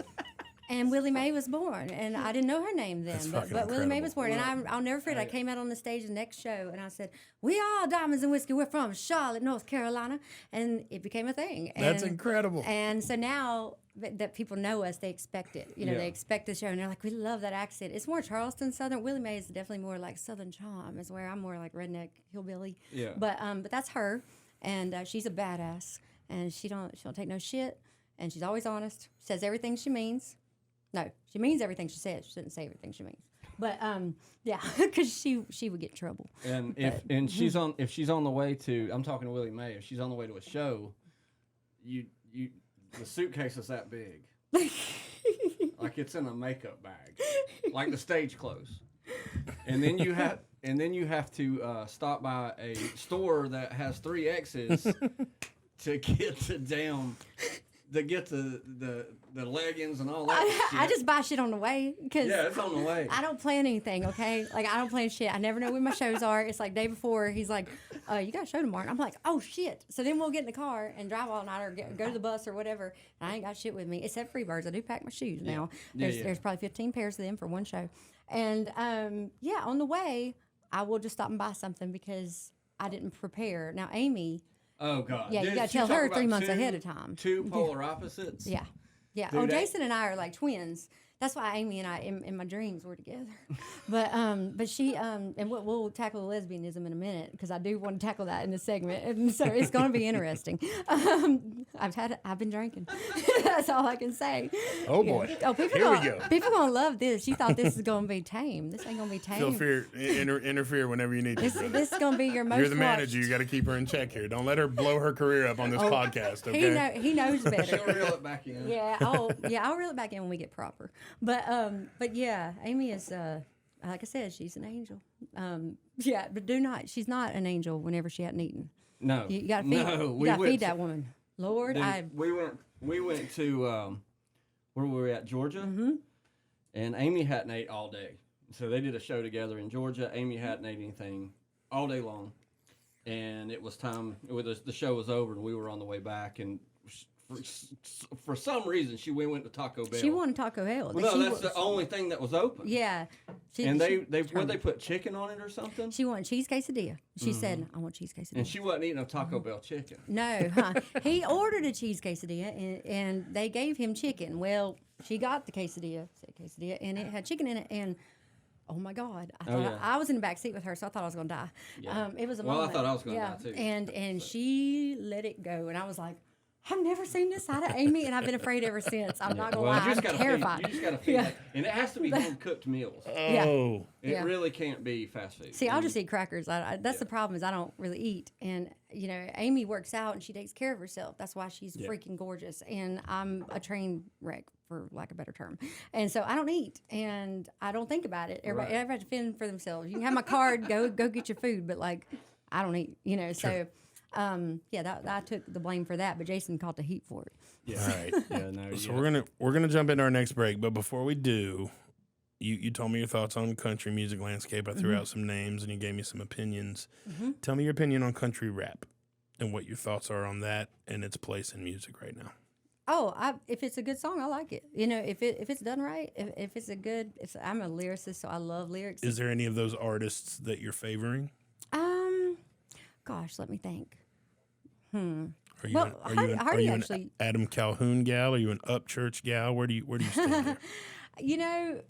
Willie Mae was born. And I didn't know her name then, That's but Willie Mae incredible. was born. And I'll never forget, I came out on the stage the next show, and I said, we are Diamonds and Whiskey. We're from Charlotte, North Carolina. And it became a thing. That's And- incredible. And so now that people know us, they expect it. You know, Yeah. they expect the show, and they're like, we love that accent. It's more Charleston Southern. Willie Mae is definitely more like Southern charm, is where I'm more like redneck hillbilly. Yeah. But that's her, and she's a badass, and she don't take no shit, and she's always honest. Says everything she means. No, she means everything she says. She shouldn't say everything she means. But yeah, because she would get in trouble. And if she's on the way to, I'm talking to Willie Mae. If she's on the way to a show, you the suitcase is that big, like it's in a makeup bag, like the stage clothes, and then you have to stop by a store that has 3 X's to get the leggings and all that. I just buy shit on the way because Yeah, it's on the way. I don't plan anything, okay? Like, I don't plan shit. I never know when my shows are. It's like day before, he's like, you got a show tomorrow. And I'm like, oh, shit. So then we'll get in the car and drive all night or go to the bus or whatever. And I ain't got shit with me, except Freebirds. I do pack my shoes now. There's probably 15 pairs of them for one show. And, on the way, I will just stop and buy something because I didn't prepare. Now, Amy... Oh God! Yeah, you Did got to she tell talk her about 3 months two- ahead of time. 2 polar opposites. Yeah. Yeah. Dude, Jason and I are like twins. That's why Amy and I, in my dreams, we're together. But she, and we'll tackle lesbianism in a minute because I do want to tackle that in this segment, and so it's going to be interesting. I've been drinking. That's all I can say. Oh boy. Oh, people Here we gonna, go. People gonna love this. You thought this is gonna be tame. This ain't gonna be tame. Feel free, interfere whenever you need to. This is gonna be your most. You're the watched. manager. You got to keep her in check here. Don't let her blow her career up on this podcast. Okay. He knows better. She'll reel it back in. Yeah, I'll reel it back in when we get proper. But yeah, Amy is like I said, she's an angel. But she's not an angel whenever she hadn't eaten. No, You gotta feed, no, you gotta feed that woman. Lord, Dude, we went to where were we at, Georgia, and Amy hadn't ate all day. So they did a show together in Georgia. Amy hadn't ate anything all day long, and it was time. The show was over, and we were on the way back, and for some reason she went to Taco Bell. She wanted Taco Bell. Well, no, that's the only thing that was open. Yeah. And they put chicken on it or something? She wanted cheese quesadilla. She said, I want cheese quesadilla. And she wasn't eating a Taco Bell chicken. No, he ordered a cheese quesadilla, and they gave him chicken. Well, she got the quesadilla, and it had chicken in it, and oh my God, I thought I was in the back seat with her, so I thought I was going to die. Yeah. It was a Well, moment. I thought I was going to die too. And she let it go, and I was like, I've never seen this side of Amy, and I've been afraid ever since. I'm not going to lie, I'm terrified. You just got to feed it. And it has to be home-cooked meals. Oh. It really can't be fast food. See, I'll just eat crackers. That's the problem is I don't really eat. And, you know, Amy works out and she takes care of herself. That's why she's freaking gorgeous. And I'm a train wreck, for lack of a better term. And so I don't eat and I don't think about it. Everybody has to fend for themselves. You can have my card, go get your food, but like I don't eat, you know. So I took the blame for that, but Jason caught the heat for it. Yeah. All right. Yeah, no, So we're gonna jump into our next break, but before we do, you told me your thoughts on country music landscape. I threw out some names and you gave me some opinions. Tell me your opinion on country rap and what your thoughts are on that and its place in music right now. Oh, if it's a good song, I like it. You know, if it's done right, if it's a good, I'm a lyricist, so I love lyrics. Is there any of those artists that you're favoring? Gosh, let me think. Are you Well, Hardy an actually- Adam Calhoun gal? Are you an Upchurch gal? Where do you stand there? You know,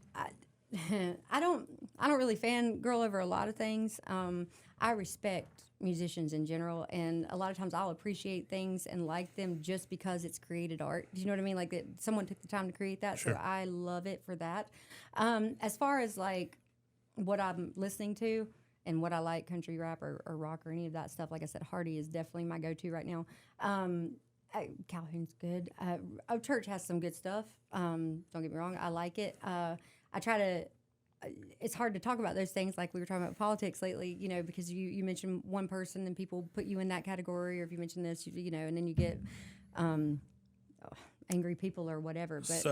I don't really fangirl over a lot of things. I respect musicians in general, and a lot of times I'll appreciate things and like them just because it's created art. Do you know what I mean? Like that someone took the time to create that, Sure. so I love it for that. As far as like what I'm listening to and what I like, country rap or rock or any of that stuff, like I said, Hardy is definitely my go-to right now. Calhoun's good. Church has some good stuff. Don't get me wrong, I like it. I try to. It's hard to talk about those things like we were talking about politics lately, you know, because you mention one person and people put you in that category, or if you mention this, you know, and then you get angry people or whatever. But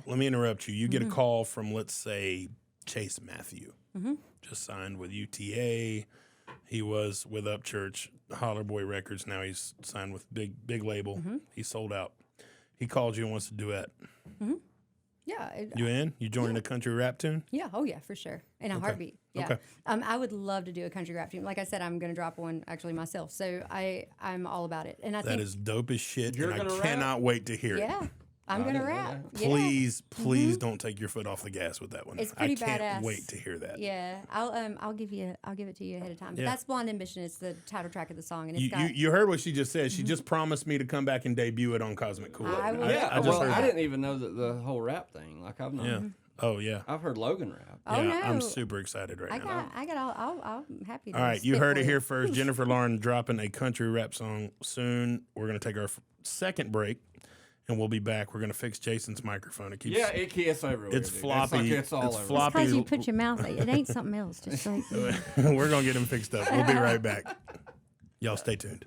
Let me interrupt you. You get a call from, let's say, Chase Matthew, just signed with UTA. He was with Upchurch, Holler Boy Records. Now he's signed with big label. He's sold out. He calls you and wants to duet. Yeah. You in? You joining a country rap tune? Yeah. Oh, yeah, for sure. In a heartbeat. Yeah. Okay. I would love to do a country rap tune. Like I said, I'm going to drop one actually myself. So I'm all about it. And I think That is dope as shit, You're and I gonna rap? cannot wait to hear it. yeah, I'm going to rap. Yeah. Please don't take your foot off the gas with that one. It's pretty I can't badass. wait to hear that. Yeah, I'll give it to you ahead of time. But that's Blonde Ambition. It's the title track of the song, and it's You heard what she just said. She just promised me to come back and debut it on Cosmic Koolaid. I will. Yeah, I just heard I that. didn't even know that the whole rap thing. Like I've known. Yeah. Oh yeah. I've heard Logan rap. Oh, Yeah, no. I'm super excited right now. I'm happy to. All right, you spit heard for it here first. Jennifer Lauren dropping a country rap song soon. We're going to take our second break, and we'll be back. We're going to fix Jason's microphone. It keeps It's everywhere. it's dude. floppy. It's all over. floppy. because you put your mouth. It ain't something else. Just like We're going to get him fixed up. We'll be right back. Y'all stay tuned.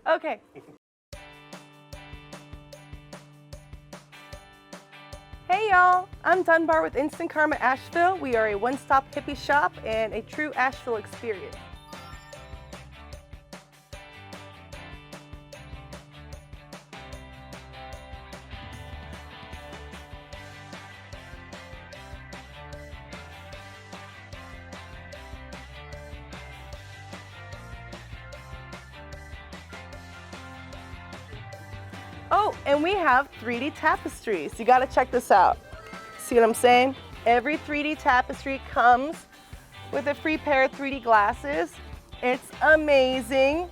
Okay. Hey y'all, I'm Dunbar with Instant Karma Asheville. We are a one-stop hippie shop and a true Asheville experience. And we have 3D tapestries. You gotta check this out. See what I'm saying? Every 3D tapestry comes with a free pair of 3D glasses. It's amazing.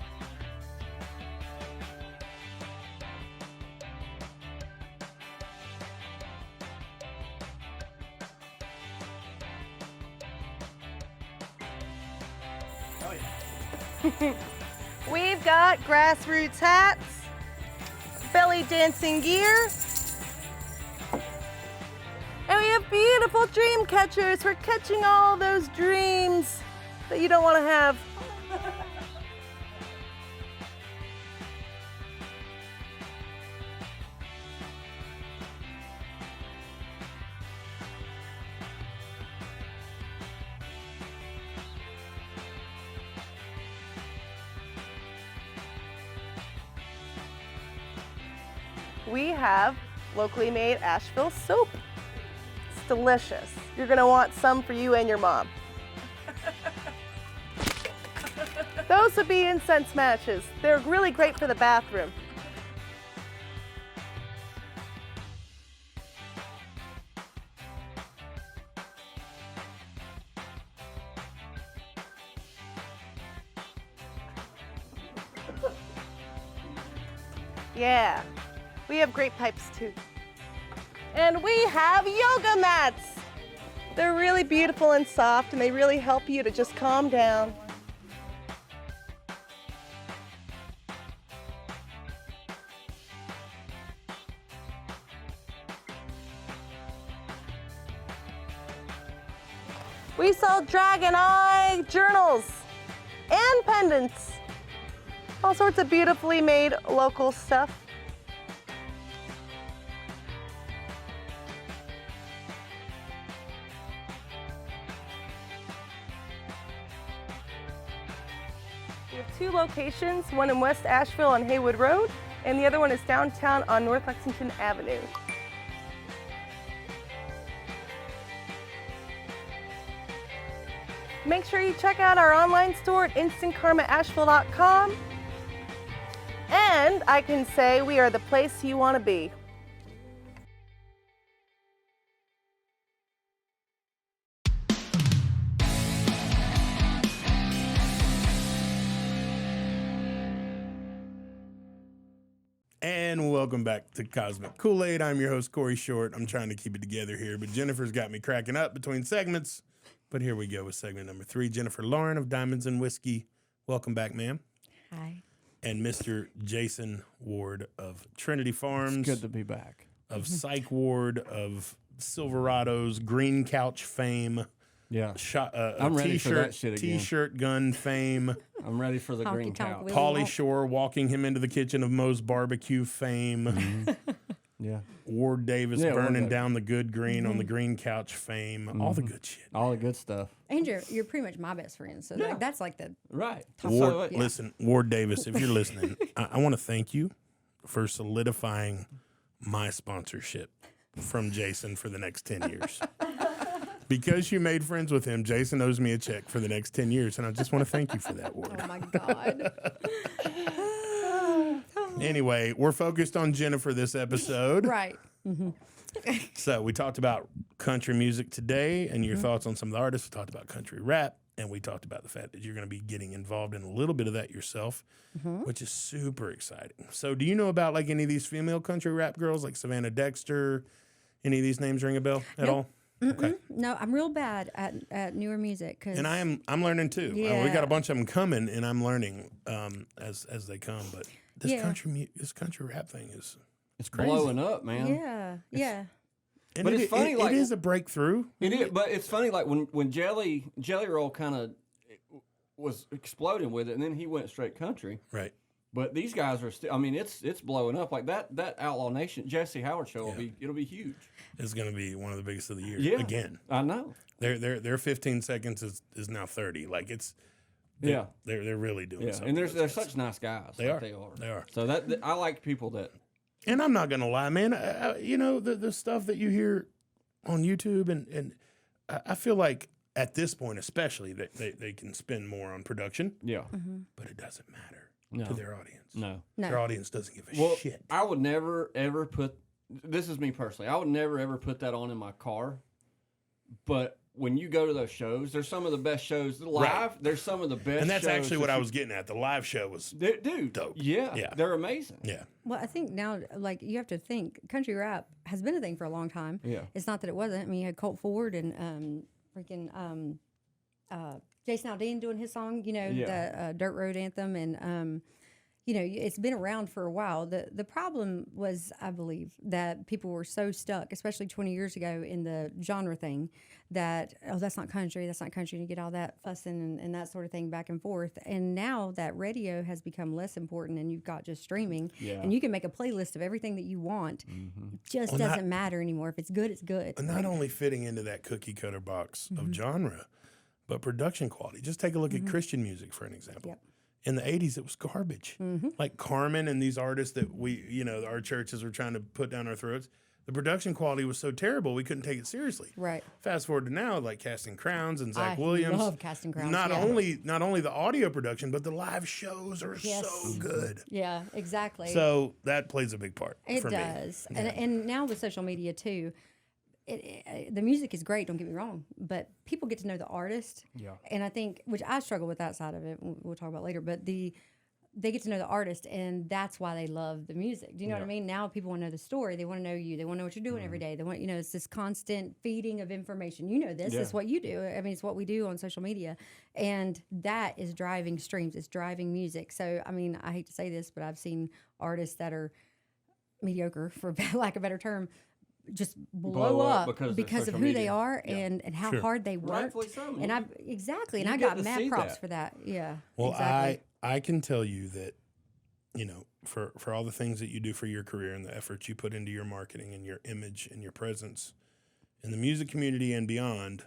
We've got grassroots hats, belly dancing gear, and we have beautiful dream catchers for catching all those dreams that you don't want to have. We have locally made Asheville soap. It's delicious. You're gonna want some for you and your mom. Those would be incense matches. They're really great for the bathroom. Yeah. We have great pipes too. And we have yoga mats. They're really beautiful and soft, and they really help you to just calm down. We sell dragon eye journals and pendants. All sorts of beautifully made local stuff. We have 2 locations, one in West Asheville on Haywood Road, and the other one is downtown on North Lexington Avenue. Make sure you check out our online store at instantkarmaasheville.com. And I can say we are the place you want to be. And welcome back to Cosmic Koolaid. I'm your host, Corey Short. I'm trying to keep it together here, but Jennifer's got me cracking up between segments. But here we go with segment number 3. Jennifer Lauren of Diamonds and Whiskey. Welcome back, ma'am. Hi. And Mr. Jason Ward of Trinity Farms. It's good to be back. Of Psych Ward, of Silverado's Green Couch fame. Yeah. I'm ready for that shit again. T-shirt gun fame. I'm ready for the Honky green tonk couch. Willy Pauly Wonka. Shore walking him into the kitchen of Moe's Barbecue fame. Yeah. Ward Davis Yeah, Ward burning Davis. down the good green on the green couch fame. All the good shit. All the good stuff. And you're pretty much my best friend, so Yeah. that's like the Right. Ward, Yeah. listen, Ward Davis, if you're listening, I want to thank you for solidifying my sponsorship from Jason for the next 10 years. Because you made friends with him, Jason owes me a check for the next 10 years, and I just want to thank you for that, Ward. oh my god. Anyway, we're focused on Jennifer this episode. Right. So we talked about country music today and your thoughts on some of the artists. We talked about country rap, and we talked about the fact that you're going to be getting involved in a little bit of that yourself, which is super exciting. So do you know about like any of these female country rap girls like Savannah Dexter? Any of these names ring a bell at all? Okay. No, I'm real bad at newer music. And I'm learning too. We Yeah. got a bunch of them coming, and I'm learning as they come. But this Yeah. this country rap thing is It's crazy. blowing up, man. Yeah. and But it's funny, like- it is a breakthrough. It is, but it's funny. Like when Jelly Roll kind of was exploding with it, and then he went straight country. Right. But these guys are still. I mean, it's blowing up. Like that Outlaw Nation Jesse Howard show it'll be huge. It's going to be one of the biggest of the year. Yeah. Again. I know. Their 15 seconds is now 30. Like they're really doing Yeah, something. and they're they're such nice guys. They like are. They They are. are. So that I like people that. And I'm not gonna lie, man. The stuff that you hear on YouTube and I feel like at this point, especially, they can spend more on production, Yeah. but it doesn't matter No. to their audience. No. No. Their audience doesn't give a Well, shit. I would never ever put. This is me personally. I would never ever put that on in my car. But when you go to those shows, there's some of the best shows live. Right. There's some of the best. And that's shows actually what that I you- was getting at. The live show was Dude, dope. Yeah, Yeah. they're amazing. yeah. Well, I think now, like, you have to think country rap has been a thing for a long time. Yeah. It's not that it wasn't. I mean, you had Colt Ford and Jason Aldean doing his song, you know, Yeah. the Dirt Road Anthem. And, you know, it's been around for a while. The problem was, I believe, that people were so stuck, especially 20 years ago, in the genre thing that, oh, that's not country, and you get all that fussing and that sort of thing back and forth. And now that radio has become less important and you've got just streaming, Yeah. and you can make a playlist of everything that you want. It just Well, doesn't matter anymore. If it's good, it's good. And not only fitting into that cookie cutter box of genre, but production quality. Just take a look at Christian music, for an example. Yep. In the 80s, it was garbage. Like Carmen and these artists that we, you know, our churches were trying to put down our throats. The production quality was so terrible, we couldn't take it seriously. Right. Fast forward to now, like Casting Crowns and Zach I Williams. love Casting Crowns, Not yeah. only the audio production, but the live shows are Yes. so good. Yeah, exactly. So that plays a big part It for does. me. And now with social media too, the music is great, don't get me wrong, but people get to know the artist. Yeah. And I think, which I struggle with that side of it, we'll talk about later, but they get to know the artist, and that's why they love the music. Do you know what I mean? Now people want to know the story. They want to know you. They want to know what you're doing every day. They want, you know, it's this constant feeding of information. You know this. Yeah. It's what you do. I mean, it's what we do on social media. And that is driving streams. It's driving music. So, I mean, I hate to say this, but I've seen artists that are mediocre, for lack of a better term, just blow up because because of of social who they media. are and how Sure. hard they work. Rightfully so. And I exactly, and You I get got to mad see props that. for that. Yeah. Well, exactly. I can tell you that, you know, for all the things that you do for your career and the efforts you put into your marketing and your image and your presence in the music community and beyond,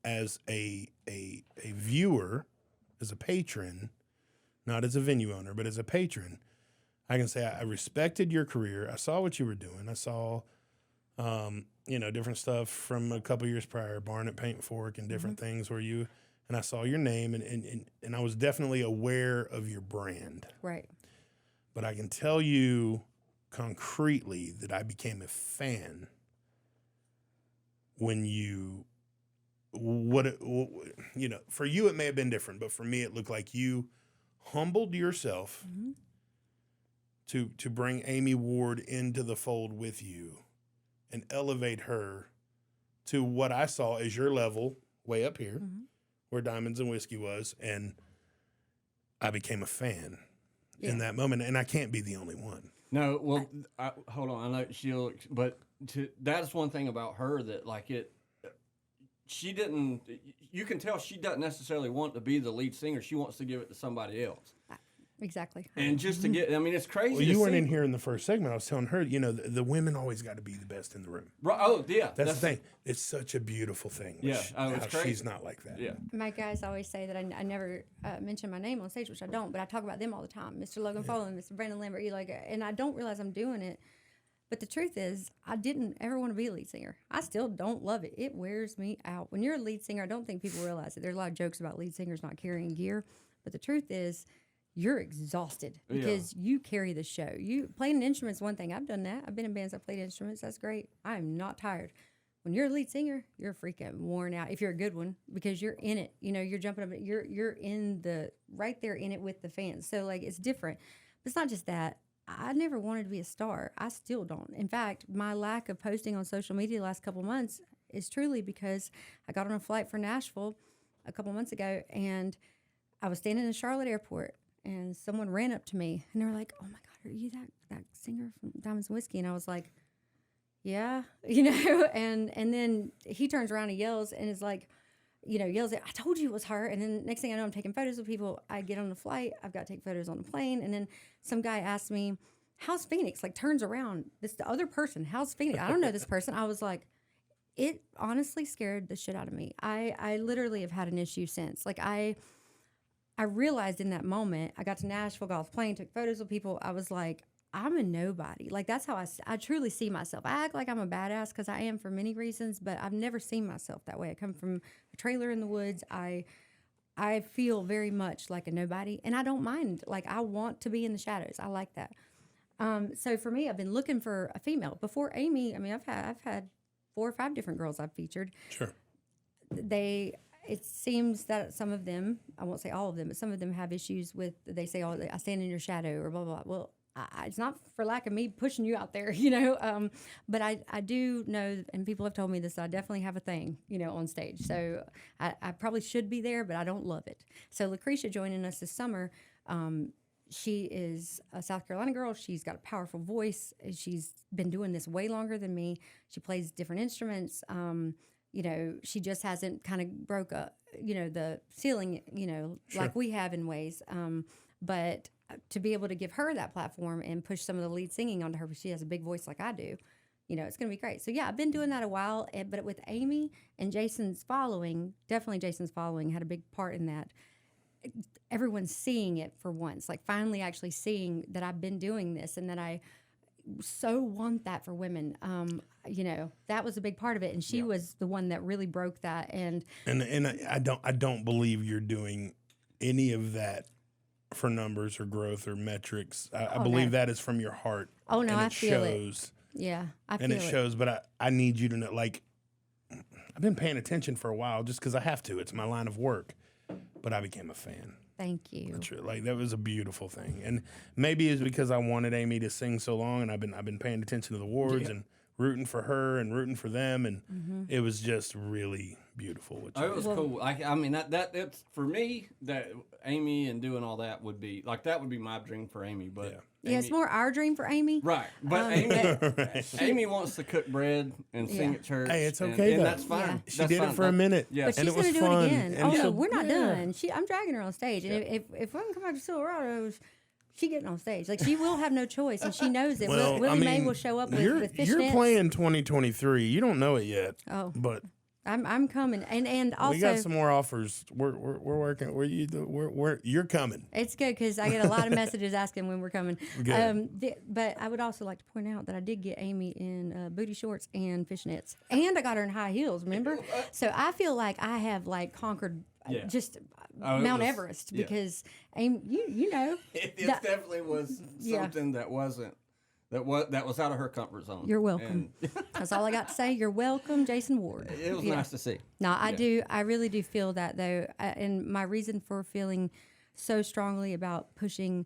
as a viewer, as a patron, not as a venue owner, but as a patron, I can say I respected your career. I saw what you were doing. I saw, you know, different stuff from a couple years prior, Barn at Paint Fork and different things where you, and I saw your name and I was definitely aware of your brand. Right. But I can tell you concretely that I became a fan when you, you know, for you it may have been different, but for me it looked like you humbled yourself to bring Amy Ward into the fold with you and elevate her to what I saw as your level way up here where Diamonds and Whiskey was. And I became a fan in that moment. And I can't be the only one. No, well, hold on. I know that's one thing about her that, like, she didn't, you can tell she doesn't necessarily want to be the lead singer. She wants to give it to somebody else. Exactly. And just to get, I mean, it's crazy. Well, to you weren't see. in here in the first segment. I was telling her, you know, the women always got to be the best in the room. Right, oh, yeah. That's the thing. It's such a beautiful thing. Yeah, which- oh, it's how crazy. she's not like that. Yeah. My guys always say that I never mention my name on stage, which I don't, but I talk about them all the time. Mr. Logan Foley, Mr. Brandon Lambert, and I don't realize I'm doing it. But the truth is, I didn't ever want to be a lead singer. I still don't love it. It wears me out. When you're a lead singer, I don't think people realize it. There's a lot of jokes about lead singers not carrying gear. But the truth is, you're exhausted because you carry the show. You playing an instrument's one thing. I've done that. I've been in bands. I've played instruments. That's great. I'm not tired. When you're a lead singer, you're freaking worn out. If you're a good one, because you're in it. You know, you're jumping up. You're in the right there in it with the fans. So like it's different. But it's not just that. I never wanted to be a star. I still don't. In fact, my lack of posting on social media the last couple of months is truly because I got on a flight for Nashville a couple months ago, and I was standing in Charlotte Airport. And someone ran up to me, and they were like, "Oh my God, are you that singer from Diamonds and Whiskey?" And I was like, "Yeah," you know. And then he turns around and yells, and is like, yells at, "I told you it was her." And then next thing I know, I'm taking photos of people. I get on the flight. I've got to take photos on the plane. And then some guy asked me, "How's Phoenix?" Like turns around, this the other person. "How's Phoenix?" I don't know this person. I was like, it honestly scared the shit out of me. I literally have had an issue since. Like I realized in that moment, I got to Nashville, got off the plane, took photos of people. I was like, I'm a nobody. Like, that's how I truly see myself. I act like I'm a badass because I am for many reasons, but I've never seen myself that way. I come from a trailer in the woods. I feel very much like a nobody, and I don't mind. Like, I want to be in the shadows. I like that. So for me, I've been looking for a female. Before Amy, I mean, I've had 4 or 5 different girls I've featured. Sure. It seems that some of them, I won't say all of them, but some of them have issues with, they say, oh, I stand in your shadow or blah, blah, blah. Well, it's not for lack of me pushing you out there, but I do know, and people have told me this, I definitely have a thing, on stage. So I probably should be there, but I don't love it. So Lucretia joining us this summer, she is a South Carolina girl. She's got a powerful voice. She's been doing this way longer than me. She plays different instruments. She just hasn't kind of broke up, the ceiling, Sure. like we have in ways. But to be able to give her that platform and push some of the lead singing onto her, because she has a big voice like I do, it's going to be great. So, yeah, I've been doing that a while. But with Amy and Jason's following, definitely Jason's following had a big part in that. Everyone's seeing it for once, like finally actually seeing that I've been doing this and that I so want that for women. That was a big part of it. And she was the one that really broke that. And I don't believe you're doing any of that for numbers or growth or metrics. I believe that is from your heart. Oh, no, and I feel shows. it. Yeah, I feel And it. it shows, but I need you to know, like, I've been paying attention for a while just because I have to. It's my line of work. But I became a fan. Thank you. Like, that was a beautiful thing. And maybe it's because I wanted Amy to sing so long, and I've been paying attention to the awards and rooting for her and rooting for them, and it was just really beautiful. It was cool. I mean, that's for me, that Amy and doing all that would be like, that would be my dream for Amy. But yeah, it's more our dream for Amy. Right. But Amy wants to cook bread and sing at church. Hey, it's okay, and though. that's fine. Yeah. She That's did fine. it for a minute. Yeah. But and she's it was going to do fun. it again. And No, we're not yeah. done. I'm dragging her on stage. And if we can come back to Silverado's, she getting on stage. Like, she will have no choice, and she knows it. Willie Mae will show up with fishnets. You're playing 2023. You don't know it yet. Oh. But I'm coming, and also we got some more offers. We're working. You're coming. it's good because I get a lot of messages asking when we're coming. Good. But I would also like to point out that I did get Amy in booty shorts and fishnets, and I got her in high heels. Remember? So I feel like I have conquered just Mount Everest because Amy, you know, It definitely was something that wasn't. That was out of her comfort zone. You're welcome. That's all I got to say. You're welcome, Jason Ward. It was nice to see. No, I do. I really do feel that, though. And my reason for feeling so strongly about pushing,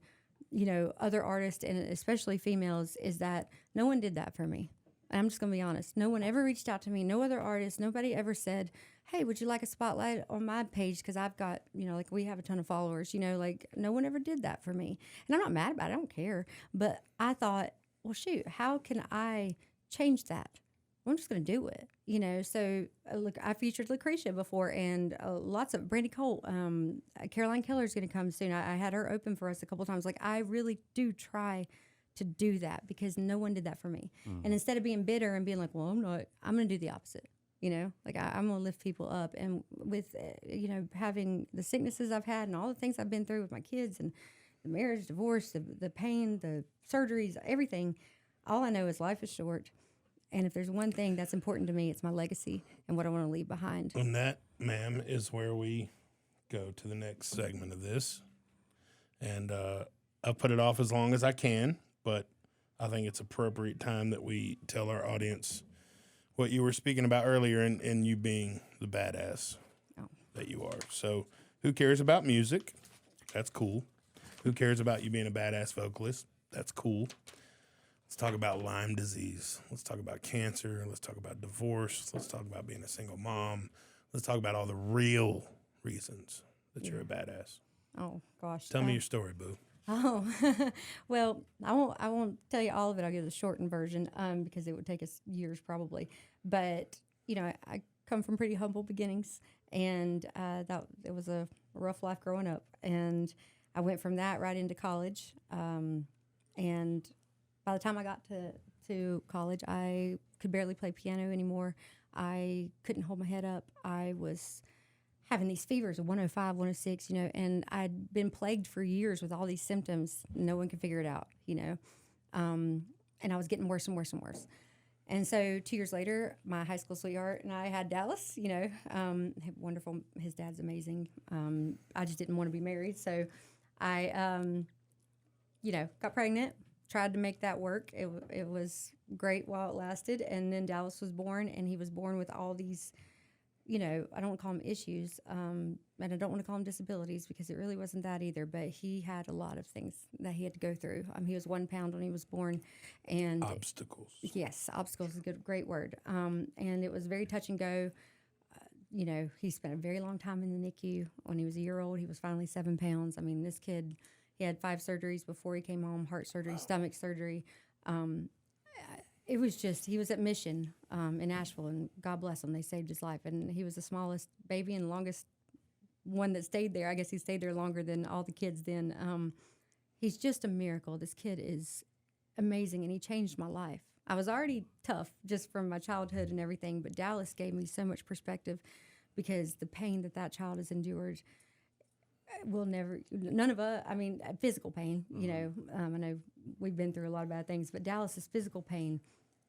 other artists and especially females is that no one did that for me. And I'm just going to be honest. No one ever reached out to me. No other artist. Nobody ever said, hey, would you like a spotlight on my page? Because I've got, we have a ton of followers. No one ever did that for me. And I'm not mad about it. I don't care. But I thought, well, shoot, how can I change that? I'm just going to do it, So look, I featured Lucretia before, and lots of Brandy Cole, Caroline Keller's going to come soon. I had her open for us a couple times. Like, I really do try to do that because no one did that for me. And instead of being bitter and being like, well, I'm going to do the opposite. I'm going to lift people up. And with, having the sicknesses I've had and all the things I've been through with my kids and the marriage, divorce, the pain, the surgeries, everything, all I know is life is short. And if there's one thing that's important to me, it's my legacy and what I want to leave behind. And that, ma'am, is where we go to the next segment of this. And I'll put it off as long as I can, but I think it's appropriate time that we tell our audience what you were speaking about earlier and you being the badass that you are. So who cares about music? That's cool. Who cares about you being a badass vocalist? That's cool. Let's talk about Lyme disease. Let's talk about cancer. Let's talk about divorce. Let's talk about being a single mom. Let's talk about all the real reasons that you're a badass. Oh, gosh. Tell me your story, boo. Oh, well, I won't tell you all of it. I'll give the shortened version because it would take us years probably. But, I come from pretty humble beginnings, and it was a rough life growing up. And I went from that right into college. And by the time I got to college, I could barely play piano anymore. I couldn't hold my head up. I was having these fevers of 105, 106, and I'd been plagued for years with all these symptoms. No one could figure it out, And I was getting worse and worse and worse. And so 2 years later, my high school sweetheart and I had Dallas, wonderful. His dad's amazing. I just didn't want to be married. So I, got pregnant, tried to make that work. It was great while it lasted. And then Dallas was born, and he was born with all these, I don't want to call them issues, and I don't want to call them disabilities because it really wasn't that either, but he had a lot of things that he had to go through. He was 1 pound when he was born. And obstacles. Yes, obstacles is a great word. And it was very touch and go. He spent a very long time in the NICU. When he was a year old, he was finally 7 pounds. This kid, he had 5 surgeries before he came home, heart surgery, stomach surgery. It was just, he was at Mission in Asheville, and God bless him, they saved his life. And he was the smallest baby and longest one that stayed there. I guess he stayed there longer than all the kids then. He's just a miracle. This kid is amazing, and he changed my life. I was already tough just from my childhood and everything, but Dallas gave me so much perspective because the pain that child has endured will never, none of us, physical pain, I know we've been through a lot of bad things, but Dallas's physical pain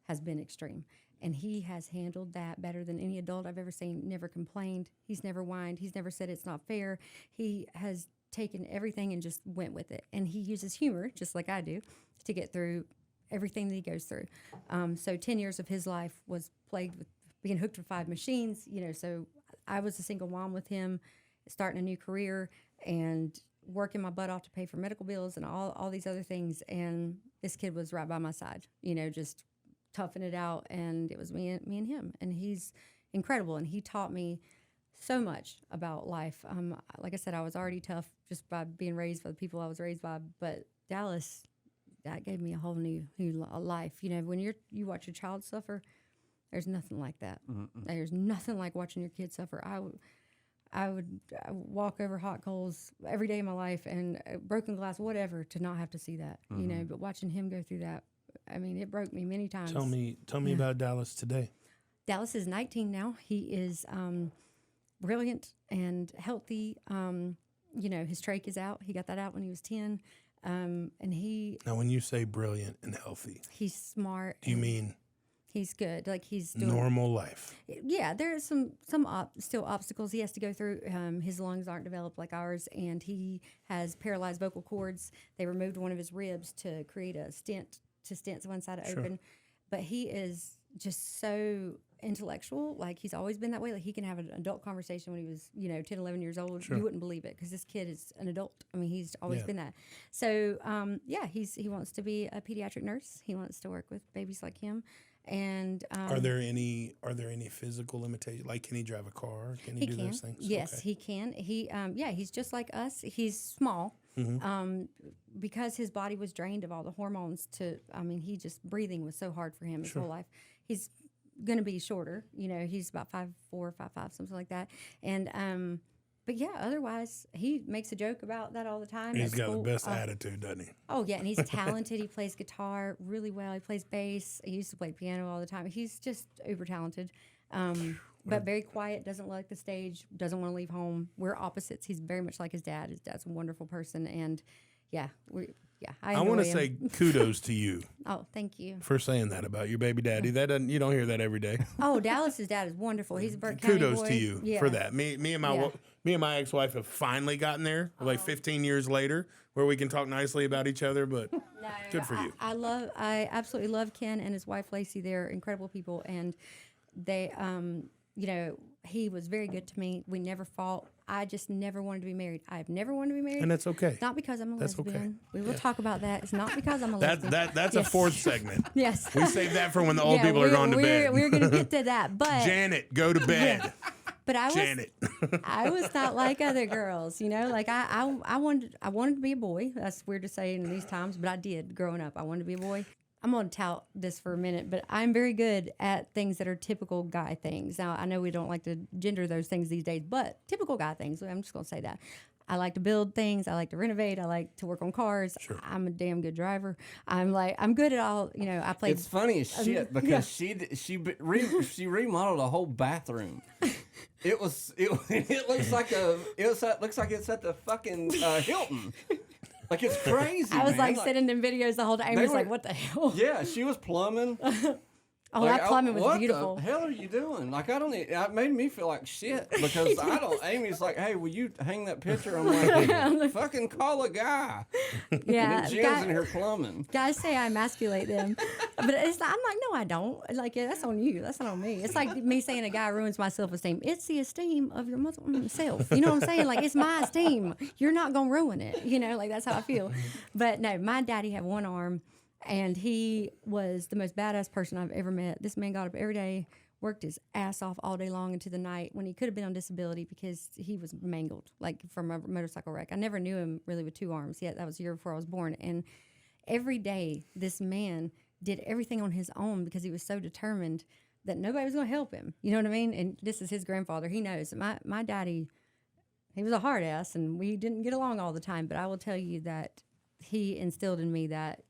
has been extreme. And he has handled that better than any adult I've ever seen, never complained. He's never whined. He's never said it's not fair. He has taken everything and just went with it. And he uses humor, just like I do, to get through everything that he goes through. So 10 years of his life was plagued with being hooked to 5 machines, so I was a single mom with him, starting a new career and working my butt off to pay for medical bills and all these other things. And this kid was right by my side, just toughing it out. And it was me and him. And he's incredible. And he taught me so much about life. Like I said, I was already tough just by being raised by the people I was raised by. But Dallas, that gave me a whole new life. When you watch your child suffer, there's nothing like that. Mm-hmm. There's nothing like watching your kid suffer. I would walk over hot coals every day of my life and broken glass, whatever, to not have to see that, but watching him go through that, it broke me many times. Tell me about Dallas today. Dallas is 19 now. He is brilliant and healthy. His trach is out. He got that out when he was 10. And Now, when you say brilliant and healthy, he's smart. Do you mean he's good? Like he's doing normal life? Yeah, there are some still obstacles he has to go through. His lungs aren't developed like ours, and he has paralyzed vocal cords. They removed one of his ribs to create a stent one side open. But he is just so intellectual. Like he's always been that way. Like he can have an adult conversation when he was 10, 11 years old. Sure. You wouldn't believe it because this kid is an adult. He's always been that. So he wants to be a pediatric nurse. He wants to work with babies like him. And are there any physical limitations? Like, can he drive a car? Can he do those things? Yes, okay. He can. He's just like us. He's small. Mm-hmm. Because his body was drained of all the hormones. He just breathing was so hard for him his whole life. He's going to be shorter. He's about 5'4", 5'5", something like that. And but yeah, otherwise, he makes a joke about that all the time. He's got the best attitude, doesn't he? Oh, yeah, and he's talented. He plays guitar really well. He plays bass. He used to play piano all the time. He's just uber talented, but very quiet, doesn't like the stage, doesn't want to leave home. We're opposites. He's very much like his dad. His dad's a wonderful person, and I want to say kudos to you. Oh, thank you for saying that about your baby daddy. You don't hear that every day. Oh, Dallas's dad is wonderful. He's a Burke County kudos boy. to you for that. Me and my ex-wife have finally gotten there, like 15 years later, where we can talk nicely about each other. But good for you. I absolutely love Ken and his wife Lacey. They're incredible people, and they, he was very good to me. We never fought. I just never wanted to be married. I've never wanted to be married. And that's okay. It's not because I'm a lesbian. Okay. We will talk about that. It's not because I'm a lesbian. That's a fourth segment. Yes. We save that for when the old people are going to bed. We're going to get to that. But Janet, go to bed. But Janet. I was not like other girls, Like I wanted to be a boy. That's weird to say in these times, but I did growing up. I wanted to be a boy. I'm going to tout this for a minute, but I'm very good at things that are typical guy things. Now, I know we don't like to gender those things these days, but typical guy things. I'm just going to say that. I like to build things. I like to renovate. I like to work on cars. Sure. I'm a damn good driver. I'm good at all. I played. It's funny as shit because she remodeled a whole bathroom. It looks like it's at the fucking Hilton. Like, it's crazy. I was man. like sending them videos the whole time. I was like, what the hell? Yeah, she was plumbing. Oh, that plumbing was beautiful. What the hell are you doing? Like, it made me feel like shit because Amy's like, hey, will you hang that picture? I'm like, fucking call a guy. Yeah. And Jen's in here plumbing. Guys say I emasculate them. But I'm like, no, I don't. Like, yeah, that's on you. That's not on me. It's like me saying a guy ruins my self-esteem. It's the esteem of your self. You know what I'm saying? Like, it's my esteem. You're not going to ruin it. You know, like, that's how I feel. But no, my daddy had one arm. And he was the most badass person I've ever met. This man got up every day, worked his ass off all day long into the night when he could have been on disability because he was mangled, like from a motorcycle wreck. I never knew him really with two arms yet. That was the year before I was born. And every day, this man did everything on his own because he was so determined that nobody was going to help him. You know what I mean? And this is his grandfather. He knows. My daddy, he was a hard ass, and we didn't get along all the time. But I will tell you that he instilled in me that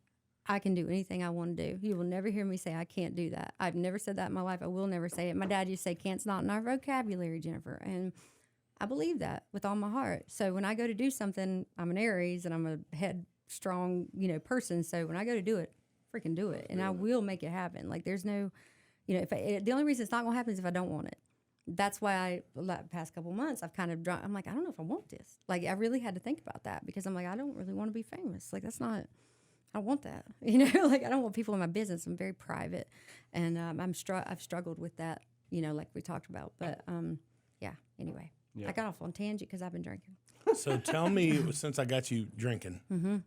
I can do anything I want to do. You will never hear me say I can't do that. I've never said that in my life. I will never say it. My dad used to say can't's not in our vocabulary, Jennifer. And I believe that with all my heart. So when I go to do something, I'm an Aries and I'm a headstrong, person. So when I go to do it, freaking do it. And I will make it happen. Like there's no, the only reason it's not going to happen is if I don't want it. That's why the past couple months I'm like, I don't know if I want this. Like I really had to think about that because I'm like, I don't really want to be famous. Like I want that, like I don't want people in my business. I'm very private, and I've struggled with that, like we talked about. But yeah. Anyway, I got off on tangent because I've been drinking. So tell me, since I got you drinking,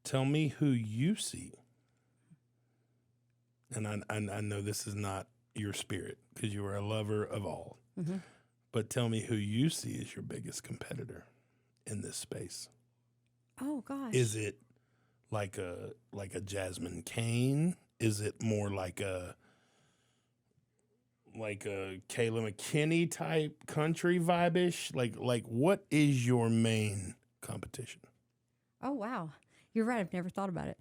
tell me who you see. And I know this is not your spirit because you are a lover of all. But tell me who you see as your biggest competitor in this space. Oh gosh. Is it like a Jasmine Cain? Is it more like a Kayla McKinney type country vibe-ish? Like what is your main competition? Oh wow. You're right. I've never thought about it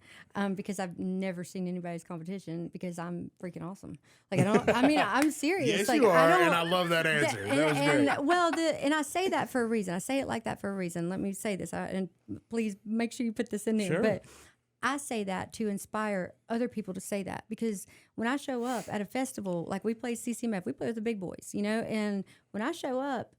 because I've never seen anybody's competition because I'm freaking awesome. Like I'm serious. Yes, like, you are, and I love that answer. That was great. Well, and I say that for a reason. I say it like that for a reason. Let me say this, and please make sure you put this in there. Sure. But I say that to inspire other people to say that because when I show up at a festival, like we play CCMF, we play with the big boys, and when I show up,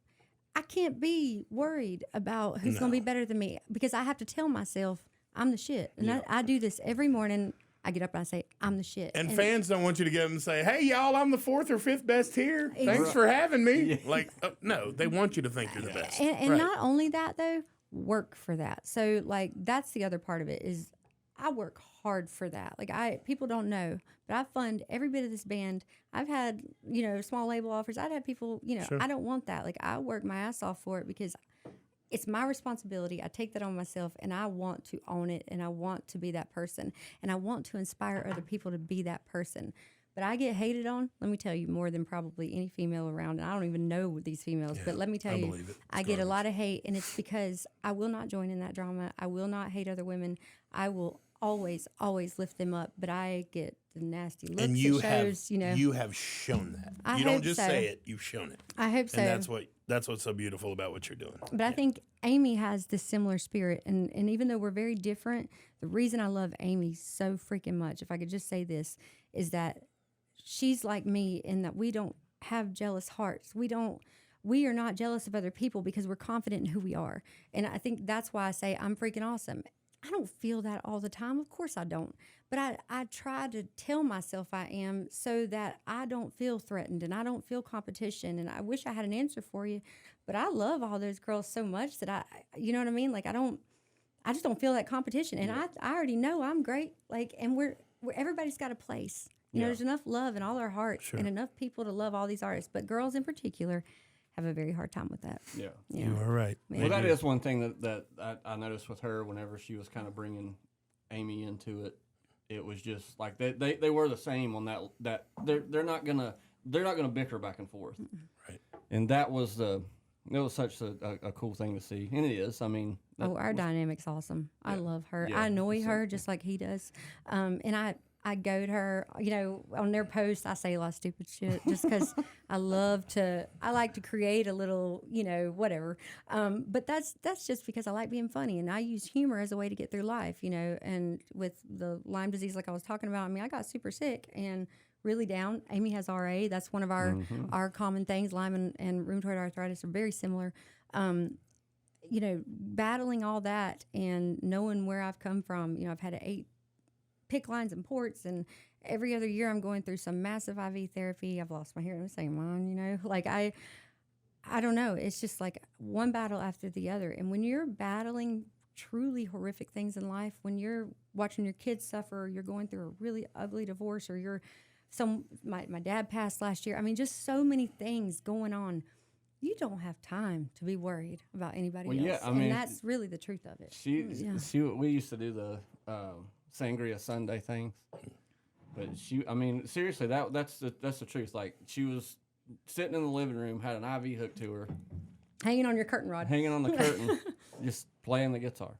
I can't be worried about who's going to be better than me because I have to tell myself, I'm the shit. And I do this every morning. I get up and I say, I'm the shit. And fans don't want you to get up and say, hey, y'all, I'm the 4th or 5th best here. Thanks for having me. Yeah. Like, no, they want you to think you're the best. And not only that, though, work for that. So, like, that's the other part of it is I work hard for that. Like, people don't know, but I fund every bit of this band. I've had, small label offers. I'd have people, I don't want that. Like, I work my ass off for it because it's my responsibility. I take that on myself, and I want to own it, and I want to be that person, and I want to inspire other people to be that person. But I get hated on, let me tell you, more than probably any female around, and I don't even know these females, but let me tell you, I get a lot of hate, and it's because I will not join in that drama. I will not hate other women. I will always, always lift them up, but I get the nasty looks. And you have shown that. You don't just say it, you've shown it. I hope so. And that's what's so beautiful about what you're doing. But I think Amy has this similar spirit. And even though we're very different, the reason I love Amy so freaking much, if I could just say this, is that she's like me in that we don't have jealous hearts. We are not jealous of other people because we're confident in who we are. And I think that's why I say I'm freaking awesome. I don't feel that all the time. Of course I don't. But I try to tell myself I am so that I don't feel threatened and I don't feel competition. And I wish I had an answer for you. But I love all those girls so much that you know what I mean? Like I just don't feel that competition. And I already know I'm great. Like, and we're everybody's got a place. There's enough love in all our hearts and enough people to love all these artists. But girls in particular have a very hard time with that. Yeah. You are right. Yeah. Well, that is one thing that I noticed with her whenever she was kind of bringing Amy into it. It was just like they were the same on that they're not gonna bicker back and forth. Right. And that was such a cool thing to see. And it is. I mean, our dynamic's awesome. I love her. Yeah, I annoy her just like he does. And I goad her, on their posts, I say a lot of stupid shit just because I like to create a little, whatever. But that's just because I like being funny, and I use humor as a way to get through life, and with the Lyme disease, like I was talking about, I got super sick and really down. Amy has RA. That's one of our common things. Lyme and rheumatoid arthritis are very similar. Battling all that and knowing where I've come from, I've had to 8 PICC lines and ports, and every other year I'm going through some massive IV therapy. I've lost my hearing the same one, like I don't know. It's just like one battle after the other. And when you're battling truly horrific things in life, when you're watching your kids suffer, or you're going through a really ugly divorce, or my dad passed last year. just so many things going on. You don't have time to be worried about anybody else. Yeah, and that's really the truth of it. We used to do the Sangria Sunday things, but seriously, that's the truth. Like, she was sitting in the living room, had an IV hooked to her, hanging on your curtain rod, hanging on the curtain, just playing the guitar.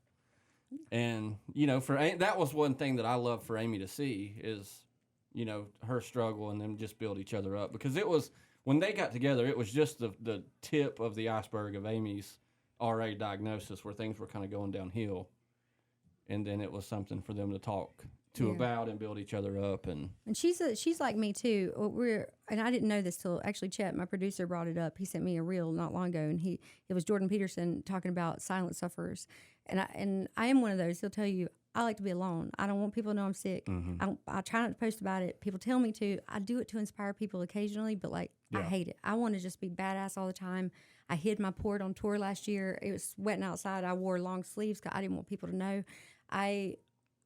And that was one thing that I love for Amy to see is, her struggle and them just build each other up, because it was. When they got together, it was just the tip of the iceberg of Amy's RA diagnosis, where things were kind of going downhill. And then it was something for them to talk about and build each other up. And she's like me too. And I didn't know this till actually Chet, my producer, brought it up. He sent me a reel not long ago, and it was Jordan Peterson talking about silent sufferers. And I am one of those. He'll tell you, I like to be alone. I don't want people to know I'm sick. Mm-hmm. I try not to post about it. People tell me to. I do it to inspire people occasionally, but I hate it. I want to just be badass all the time. I hid my port on tour last year. It was sweating outside. I wore long sleeves because I didn't want people to know. I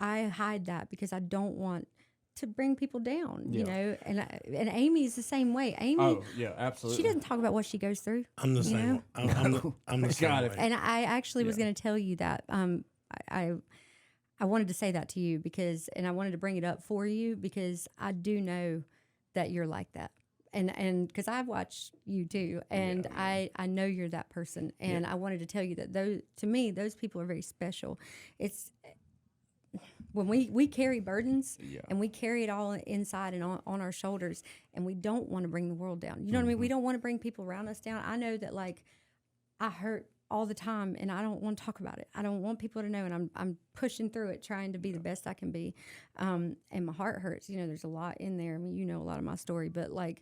hide that because I don't want to bring people down, you know. And Amy's the same way. Amy, oh yeah, absolutely. She doesn't talk about what she goes through. I'm the same. I'm the same way. And I actually was going to tell you that. I wanted to say that to you and I wanted to bring it up for you because I do know that you're like that. And because I've watched you too, and I know you're that person, and I wanted to tell you that those people are very special. It's when we carry burdens and we carry it all inside and on our shoulders, and we don't want to bring the world down. You know what I mean? We don't want to bring people around us down. I know that, like, I hurt all the time, and I don't want to talk about it. I don't want people to know, and I'm pushing through it, trying to be the best I can be. And my heart hurts. There's a lot in there. A lot of my story, but like.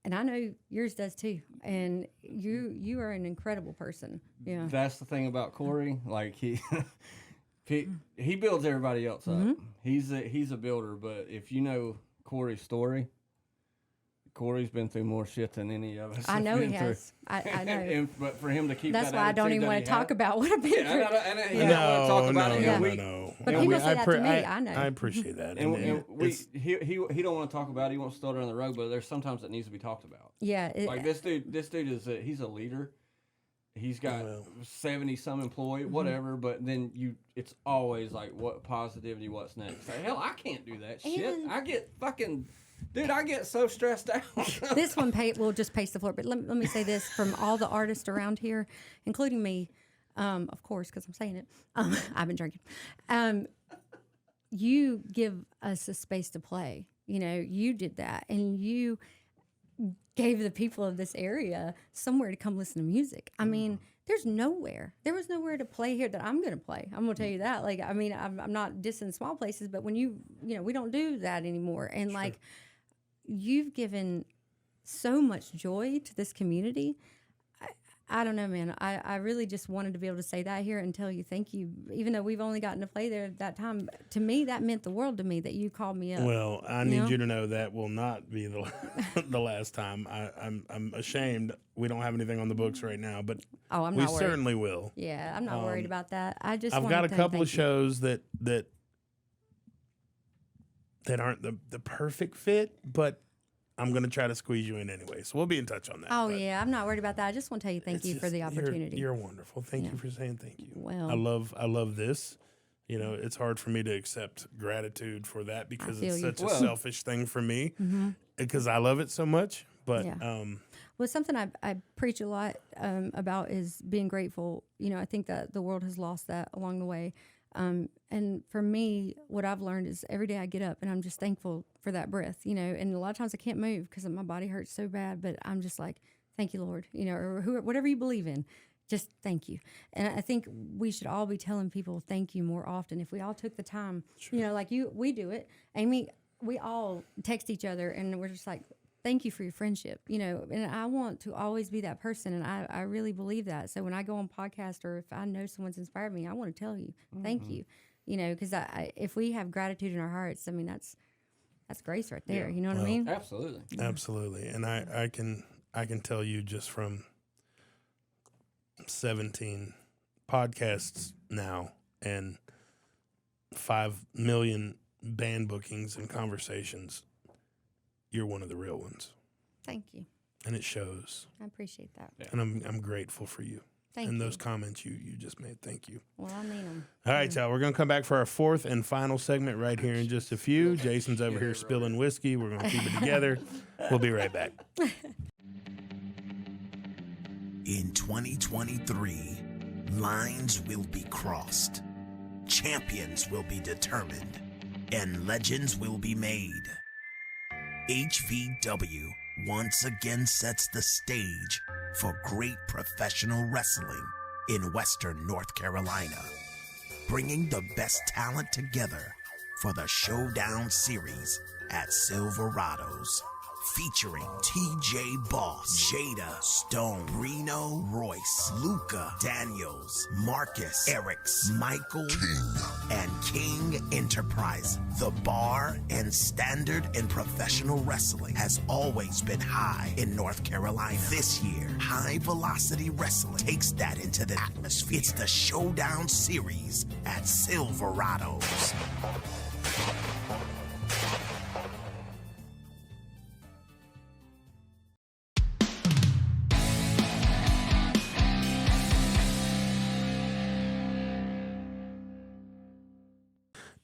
And I know yours does too. And you are an incredible person. Yeah. That's the thing about Corey. Like he builds everybody else up. He's a builder. But if you know Corey's story, Corey's been through more shit than any of us. I know he has. I know. But for him to keep that's that why I don't even want to talk about what I've been through. He don't want to talk about it. No. But people say that to me. I know. I appreciate that. He don't want to talk about it. He wants to throw it on the road. But there's sometimes that needs to be talked about. Yeah. This dude is he's a leader. He's got 70 some employee, whatever. But then it's always like what positivity, what's next. Like, hell, I can't do that shit. I get fucking. Dude, I get so stressed out. This one will just pace the floor. But let me say this from all the artists around here, including me, of course, because I'm saying it. I've been drinking. You give us a space to play. You did that. And you gave the people of this area somewhere to come listen to music. There was nowhere to play here that I'm going to play. I'm going to tell you that. Like, I'm not dissing small places, but when we don't do that anymore. And like, you've given so much joy to this community. I don't know, man. I really just wanted to be able to say that here and tell you thank you. Even though we've only gotten to play there that time, to me, that meant the world to me that you called me up. Well, I need you to know that will not be the last time. I'm ashamed we don't have anything on the books right now, but I'm we not worried. Certainly will. Yeah, I'm not worried about that. I've got a couple of shows that aren't the perfect fit, but I'm going to try to squeeze you in anyway. So we'll be in touch on that. Oh, yeah. I'm not worried about that. I just want to tell you thank you for the opportunity. You're wonderful. Thank you for saying thank you. Well, I love this. It's hard for me to accept gratitude for that because it's such a selfish thing for me because I love it so much. But well, something I preach a lot about is being grateful. I think that the world has lost that along the way. And for me, what I've learned is every day I get up and I'm just thankful for that breath, you know, and a lot of times I can't move because my body hurts so bad, but I'm just like, thank you, Lord, you know, or whatever you believe in, just thank you. And I think we should all be telling people thank you more often. If we all took the time, you know, like we do it. Amy, we all text each other and we're just like, thank you for your friendship, you know, and I want to always be that person. And I really believe that. So when I go on podcast or if I know someone's inspired me, I want to tell you, thank you, you know, because if we have gratitude in our hearts, I mean, that's grace right there. You know what I mean? Absolutely. Absolutely. And I can tell you just from 17 podcasts now and 5 million band bookings and conversations, you're one of the real ones. Thank you. And it shows. I appreciate that. Yeah. And I'm grateful for you. Thank and you. those comments you just made. Thank you. Well, I mean them. All right, y'all. We're going to come back for our fourth and final segment right here in just a few. Jason's over here spilling whiskey. We're going to keep it together. We'll be right back. In 2023, lines will be crossed, champions will be determined, and legends will be made. HVW once again sets the stage for great professional wrestling in Western North Carolina, bringing the best talent together for the Showdown Series at Silverados. Featuring TJ Boss, Jada, Stone, Reno, Royce, Luca, Daniels, Marcus, Erics, Michael, King, and King Enterprise. The bar and standard in professional wrestling has always been high in North Carolina. This year, High Velocity Wrestling takes that into the atmosphere. It's the Showdown Series at Silverados.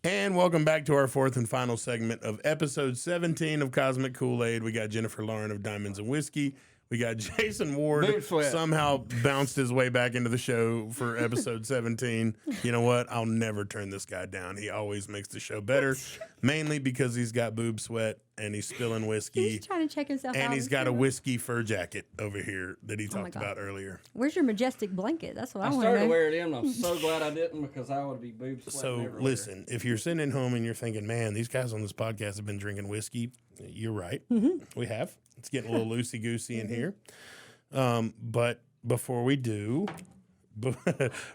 And welcome back to our fourth and final segment of episode 17 of Cosmic Koolaid. We got Jennifer Lauren of Diamonds and Whiskey. We got Jason Ward somehow bounced his way back into the show for episode 17. You know what? I'll never turn this guy down. He always makes the show better, mainly because he's got boob sweat and he's spilling whiskey. He's trying to check himself out. And he's got a whiskey fur jacket over here that he talked God. about earlier. Where's your majestic blanket? That's what I want to started know. to wear it in. I'm so glad I didn't because I would be boob sweating So everywhere. listen, if you're sitting at home and you're thinking, man, these guys on this podcast have been drinking whiskey, you're right. We have. It's getting a little loosey-goosey in here. But before we do,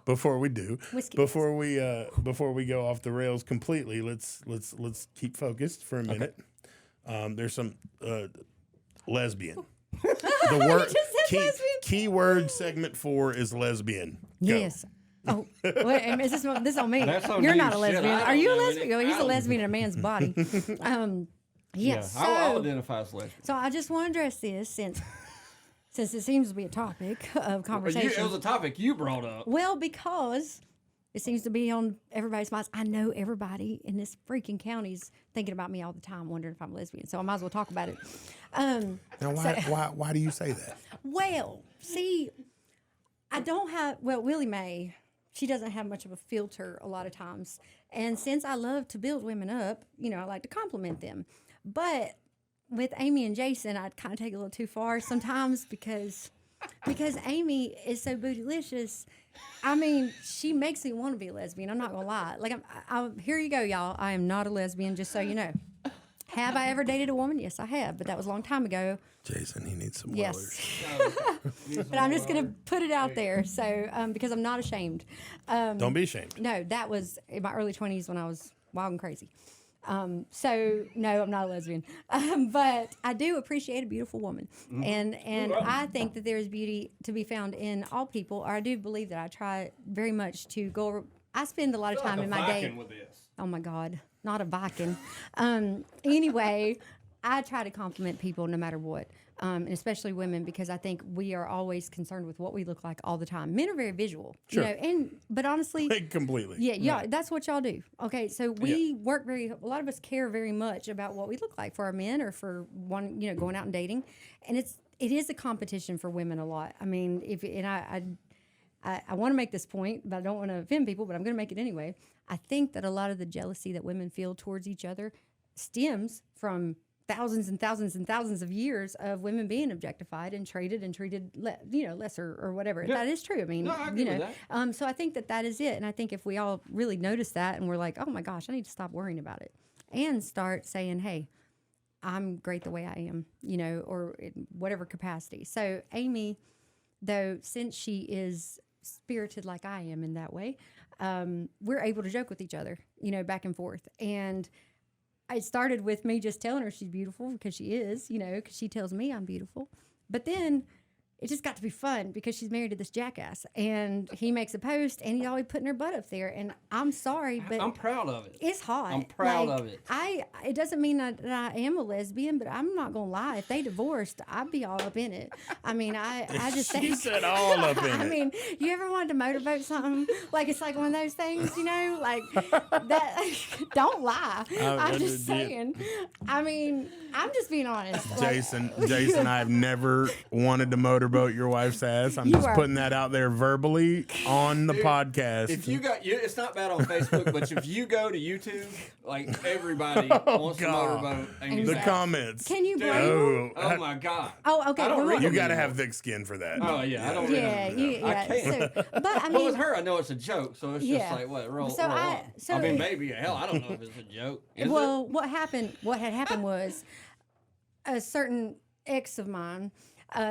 before we go off the rails completely, let's keep focused for a minute. There's some lesbian. The word key word segment 4 is lesbian. Go. Yes. Oh, wait, is this on me? That's on You're you. not a Shit, lesbian. I Are don't you a know lesbian? any- He's a lesbian in a man's body. Yes. I'll So, identify as lesbian. so I just want to address this since it seems to be a topic of conversation. It was a topic you brought up. Well, because it seems to be on everybody's minds. I know everybody in this freaking county's thinking about me all the time, wondering if I'm lesbian. So I might as well talk about it. Now, why do you say that? Well, see, I don't have, Willie Mae, she doesn't have much of a filter a lot of times. And since I love to build women up, you know, I like to compliment them. But with Amy and Jason, I'd kind of take it a little too far sometimes because Amy is so bootylicious. I mean, she makes me want to be a lesbian. I'm not going to lie. Like, here you go, y'all. I am not a lesbian, just so you know. Have I ever dated a woman? Yes, I have, but that was a long time ago. Jason, he needs some Yes. Wellers. But I'm just going to put it out there, so because I'm not ashamed. Don't be ashamed. No, that was in my early 20s when I was wild and crazy. So no, I'm not a lesbian, but I do appreciate a beautiful woman, and I think that there is beauty to be found in all people. Or I do believe that I try very much to go. I spend a lot of time in my day. With this. Oh my God, not a Viking. Anyway, I try to compliment people no matter what, and especially women, because I think we are always concerned with what we look like all the time. Men are very visual, Sure. you know, but honestly, Completely. yeah, that's what y'all do. Okay, so we work a lot of us care very much about what we look like for our men or for one, you know, going out and dating, and it is a competition for women a lot. I mean, I want to make this point, but I don't want to offend people, but I'm going to make it anyway. I think that a lot of the jealousy that women feel towards each other stems from thousands and thousands and thousands of years of women being objectified and treated lesser or whatever. Yeah. That is true. I mean, No, I agree with that. So I think that is it. And I think if we all really notice that and we're like, oh my gosh, I need to stop worrying about it and start saying, hey, I'm great the way I am, or in whatever capacity. So Amy, though, since she is spirited like I am in that way, we're able to joke with each other, back and forth. And it started with me just telling her she's beautiful because she is, because she tells me I'm beautiful. But then it just got to be fun because she's married to this jackass, and he makes a post and he's always putting her butt up there. And I'm sorry, but I'm proud of it. it's hot. I'm proud of it. It doesn't mean that I am a lesbian, but I'm not gonna lie. If they divorced, I'd be all up in it. I mean, I just She think. said all up in I it. mean, you ever wanted to motorboat something? Like it's like one of those things, like that. Don't lie. I'm never just did. saying. I mean, I'm just being honest. Jason, I've never wanted to motorboat your wife's ass. I'm You just are- putting that out there verbally on the podcast. If you it's not bad on Facebook, but if you go to YouTube, like everybody wants to God. motorboat Amy's the ass. comments. Can you blame them? Oh, Oh my God. Oh, okay. I don't well, read you them got to anymore. have thick skin for that. Oh yeah, I don't read Yeah, them. you, I yeah. can't. So, but I But mean, with her, I know it's a joke, so it's Yeah. just like what roll. So roll I- on. so I mean, it- maybe hell, I don't know if it's a joke. Is well, what had happened was a certain ex of mine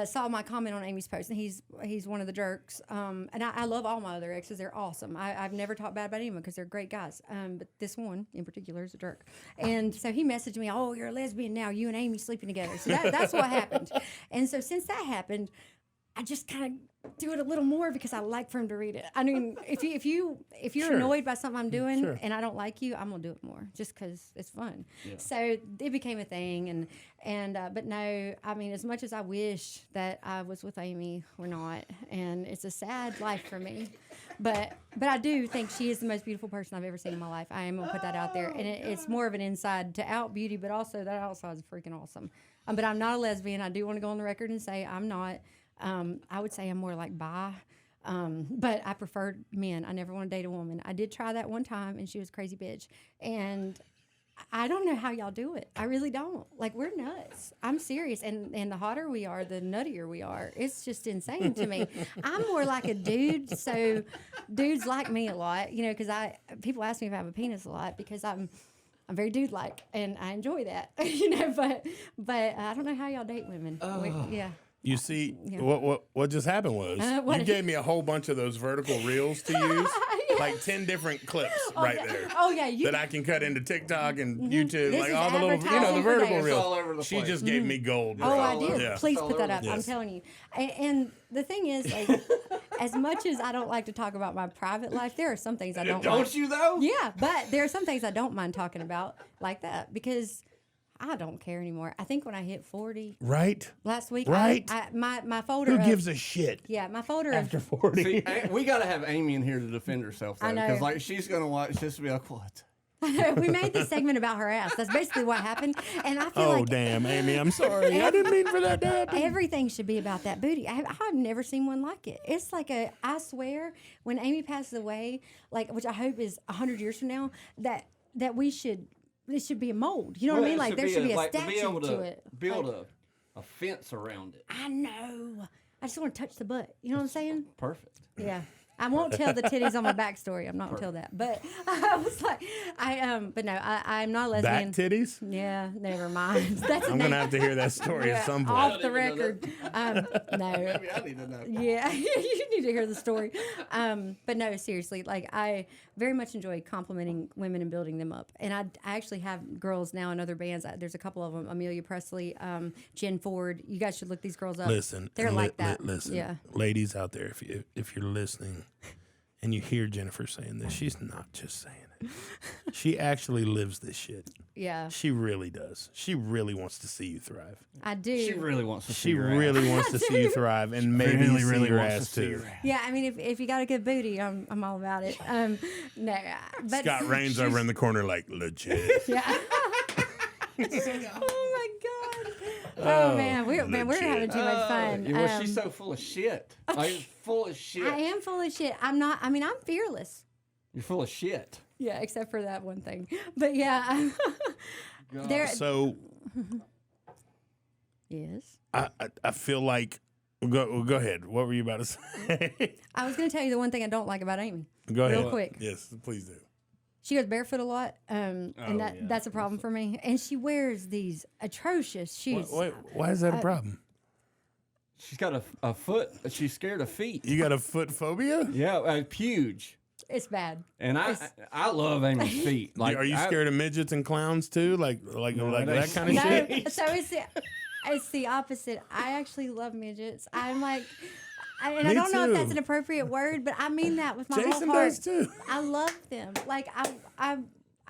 saw my comment on Amy's post, and he's one of the jerks. And I love all my other exes; they're awesome. I've never talked bad about anyone because they're great guys. But this one in particular is a jerk. And so he messaged me, "Oh, you're a lesbian now. You and Amy sleeping together." So that's what happened. And so since that happened, I just kind of do it a little more because I like for him to read it. I mean, if you're Sure. annoyed by something I'm doing Sure. and I don't like you, I'm gonna do it more just because it's fun. Yeah. So it became a thing, but no, I mean, as much as I wish that I was with Amy, we're not, and it's a sad life for me. But I do think she is the most beautiful person I've ever seen in my life. I am gonna put that out there, and it's more of an inside to out beauty, but also that outside is freaking awesome. But I'm not a lesbian. I do want to go on the record and say I'm not. I would say I'm more like bi, but I prefer men. I never want to date a woman. I did try that one time, and she was a crazy bitch. And I don't know how y'all do it. I really don't. Like, we're nuts. I'm serious. And the hotter we are, the nuttier we are. It's just insane to me. I'm more like a dude, so dudes like me a lot, because people ask me if I have a penis a lot because I'm very dude-like, and I enjoy that, but I don't know how y'all date women. Yeah. You see, Yeah. what just happened was what you did- gave me a whole bunch of those vertical reels to use, like 10 different clips right there. Oh, yeah. That I can cut into TikTok and YouTube, This like is all the little, advertising the for vertical days. reels. It's all over the She place. just gave me gold. Oh, I all did. over. Yeah. Please All put that over up. the I'm place. telling you. And the thing is, like, as much as I don't like to talk about my private life, there are some things I don't. Don't mind. you though? Yeah, but there are some things I don't mind talking about like that because I don't care anymore. I think when I hit 40 Right? last week, Right. my folder. Who of, gives a shit Yeah, my folder after of 40? See, we got to have Amy in here to defend herself, though, I know. because like she's gonna watch this and be like, "What?" we made this segment about her ass. That's basically what happened, and I feel Oh, like damn, Amy, I'm sorry. I didn't mean for that to happen. everything should be about that booty. I've never seen one like it. It's like I swear, when Amy passes away, which I hope is 100 years from now, that it should be a mold. You know what I mean? Like there should be a like, to statue be able to it. build Like, a fence around it. I know. I just want to touch the butt. You know what I'm saying? Perfect. Yeah. I won't tell the titties on my backstory. I'm not gonna tell that. But I was like, but no, I'm not a Back lesbian. titties? Yeah, never mind. That's I'm going to have to hear that story at some point. off the I don't even record. No. Maybe I need to know. Yeah, you need to hear the story. But no, seriously, like I very much enjoy complimenting women and building them up. And I actually have girls now in other bands. There's a couple of them: Amelia Presley, Jen Ford. You guys should look these girls up. Listen, they're and like that. Listen, Yeah. ladies out there, if you're listening, and you hear Jennifer saying this, she's not just saying it. She actually lives this shit. Yeah, She really does. She really wants to see you thrive. I do. She really wants to see She your ass. really wants to see you thrive, and maybe really, see really your wants ass to see too. your ass. Yeah, I mean, if you got a good booty, I'm all about it. No, but Scott Rain's over in the corner like, legit. Yeah. Oh my god. Oh man, we're having too much fun. Yeah, well, she's so full of shit. Like, full of shit. I am full of shit. I'm not. I mean, I'm fearless. You're full of shit. Yeah, except for that one thing. But yeah, there. So Yes. I feel like go ahead. What were you about to say? I was going to tell you the one thing I don't like about Amy. Go ahead. Real quick. Yes, please do. She goes barefoot a lot, and that's a problem for me. And she wears these atrocious shoes. Why is that a problem? She's got a foot. She's scared of feet. You got a foot phobia? Yeah, huge. It's bad. And I love Amy's feet. Like, are you scared of midgets and clowns too? Like that kind of No, shit? so it's the opposite. I actually love midgets. I'm like, I Me don't know too. if that's an appropriate word, but I mean that with my Jason whole heart. does too. I love them. Like I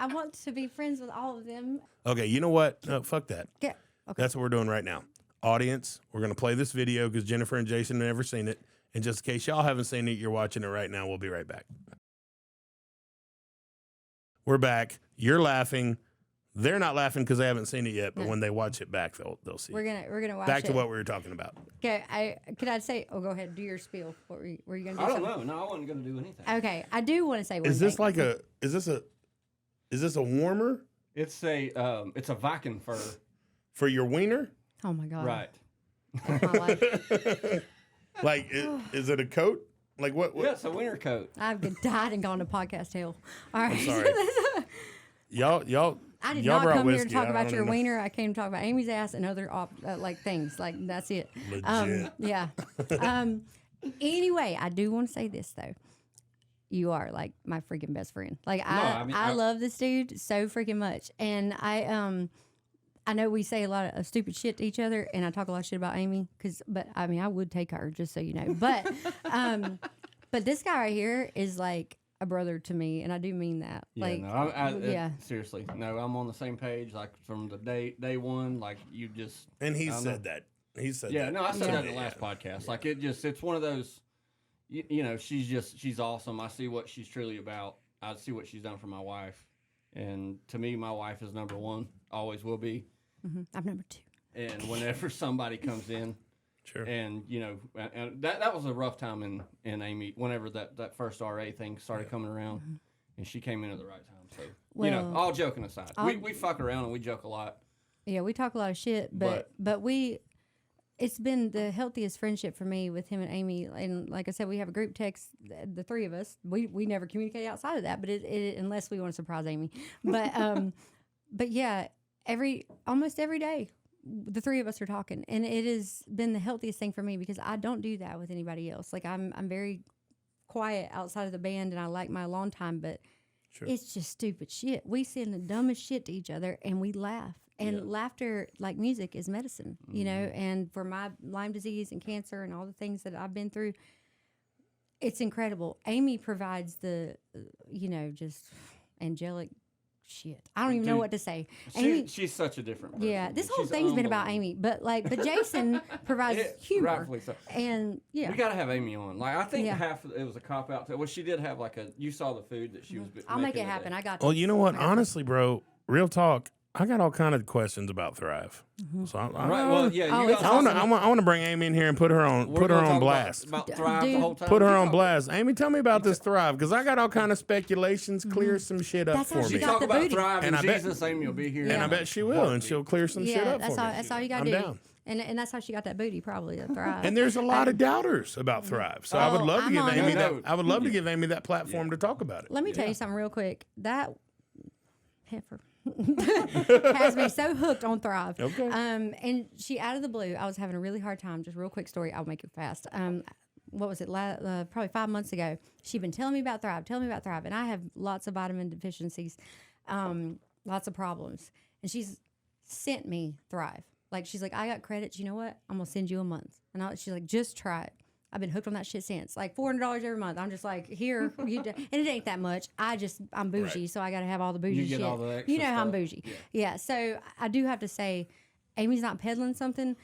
want to be friends with all of them. Okay, you know what? No, fuck that. Yeah. Okay. That's what we're doing right now. Audience, we're going to play this video because Jennifer and Jason have never seen it. And just in case y'all haven't seen it, you're watching it right now. We'll be right back. We're back. You're laughing. They're not laughing because they haven't seen it yet, but when they watch it back, they'll see. We're gonna watch back it. to what we were talking about. Okay, could I say? Oh, go ahead. Do your spiel. What were you gonna do? I don't something? know. No, I wasn't going to do anything. Okay, I do want to say one Is this thing. like is this a warmer It's a Viking fur. for your wiener? Oh my god! Right. That's my life. Like, is it a coat? Like what? Yeah, it's a winter coat. I've died and gone to podcast hell. All right. sorry. Y'all. I did y'all not brought come here whiskey. to talk I about don't your know. wiener. I came to talk about Amy's ass and other like things. Like that's it. Legit. Yeah. Anyway, I do want to say this though. You are like my freaking best friend. Like I love this dude so freaking much, and I know we say a lot of stupid shit to each other, and I talk a lot of shit about Amy. But I mean, I would take her just so you know. But this guy right here is like a brother to me, and I do mean that. Yeah, like, no, seriously, no, I'm on the same page. Like from the day one, like you just. And he said that. He said Yeah, that. no, I said that in the Yeah. last podcast. Like it's one of those. You know, she's awesome. I see what she's truly about. I see what she's done for my wife, and to me, my wife is number one. Always will be. I'm number 2. And whenever somebody comes in. Sure. And you know, and that was a rough time in Amy. Whenever that first RA thing started coming around, and she came in at the right time. So you know, all joking aside, we fuck around and we joke a lot. Yeah, we talk a lot of shit, but it's been the healthiest friendship for me with him and Amy. And like I said, we have a group text, the three of us. We never communicate outside of that, but it unless we want to surprise Amy. But yeah, almost every day, the three of us are talking, and it has been the healthiest thing for me because I don't do that with anybody else. Like I'm very quiet outside of the band, and I like my alone time, but it's just stupid shit. We send the dumbest shit to each other, and we laugh. And laughter, like music, is medicine, you know. And for my Lyme disease and cancer and all the things that I've been through, it's incredible. Amy provides the, just angelic shit. I don't even know what to say. She's such a different person. Yeah, this whole thing's been about Amy, but Jason provides humor. Rightfully so. And yeah, we got to have Amy on. Like I think half of it was a cop out. Well, she did have you saw the food that she was. I'll make it happen. I got. Well, you know what? Honestly, bro, real talk. I got all kind of questions about Thrive. So I want to bring Amy in here and put her on blast. About Thrive the whole time. Put her on blast. Amy, tell me about this Thrive because I got all kind of speculations. Clear some shit up That's how for she me. got Talk the about booty. Thrive and I bet- Jesus. Amy will be here. And I bet she will, and she'll clear some shit up for me. That's all you got to I'm do. down. And that's how she got that booty, probably. That Thrive. And there's a lot of doubters about Thrive, so I would love to I'm give on Amy it. that. I would love to give Amy that platform to talk about it. Let me tell you something real quick. That heifer has me so hooked on Thrive. Okay. And she out of the blue, I was having a really hard time. Just real quick story. I'll make it fast. What was it? Probably 5 months ago. She'd been telling me about Thrive, and I have lots of vitamin deficiencies, lots of problems. And she's sent me Thrive. Like she's like, I got credits. You know what? I'm gonna send you a month. And she's like, just try it. I've been hooked on that shit since. Like $400 every month. I'm just like, here, and it ain't that much. I'm bougie, so I got to have all the bougie You get shit. all the extra you know how I'm stuff. bougie. Yeah. So I do have to say, Amy's not peddling something.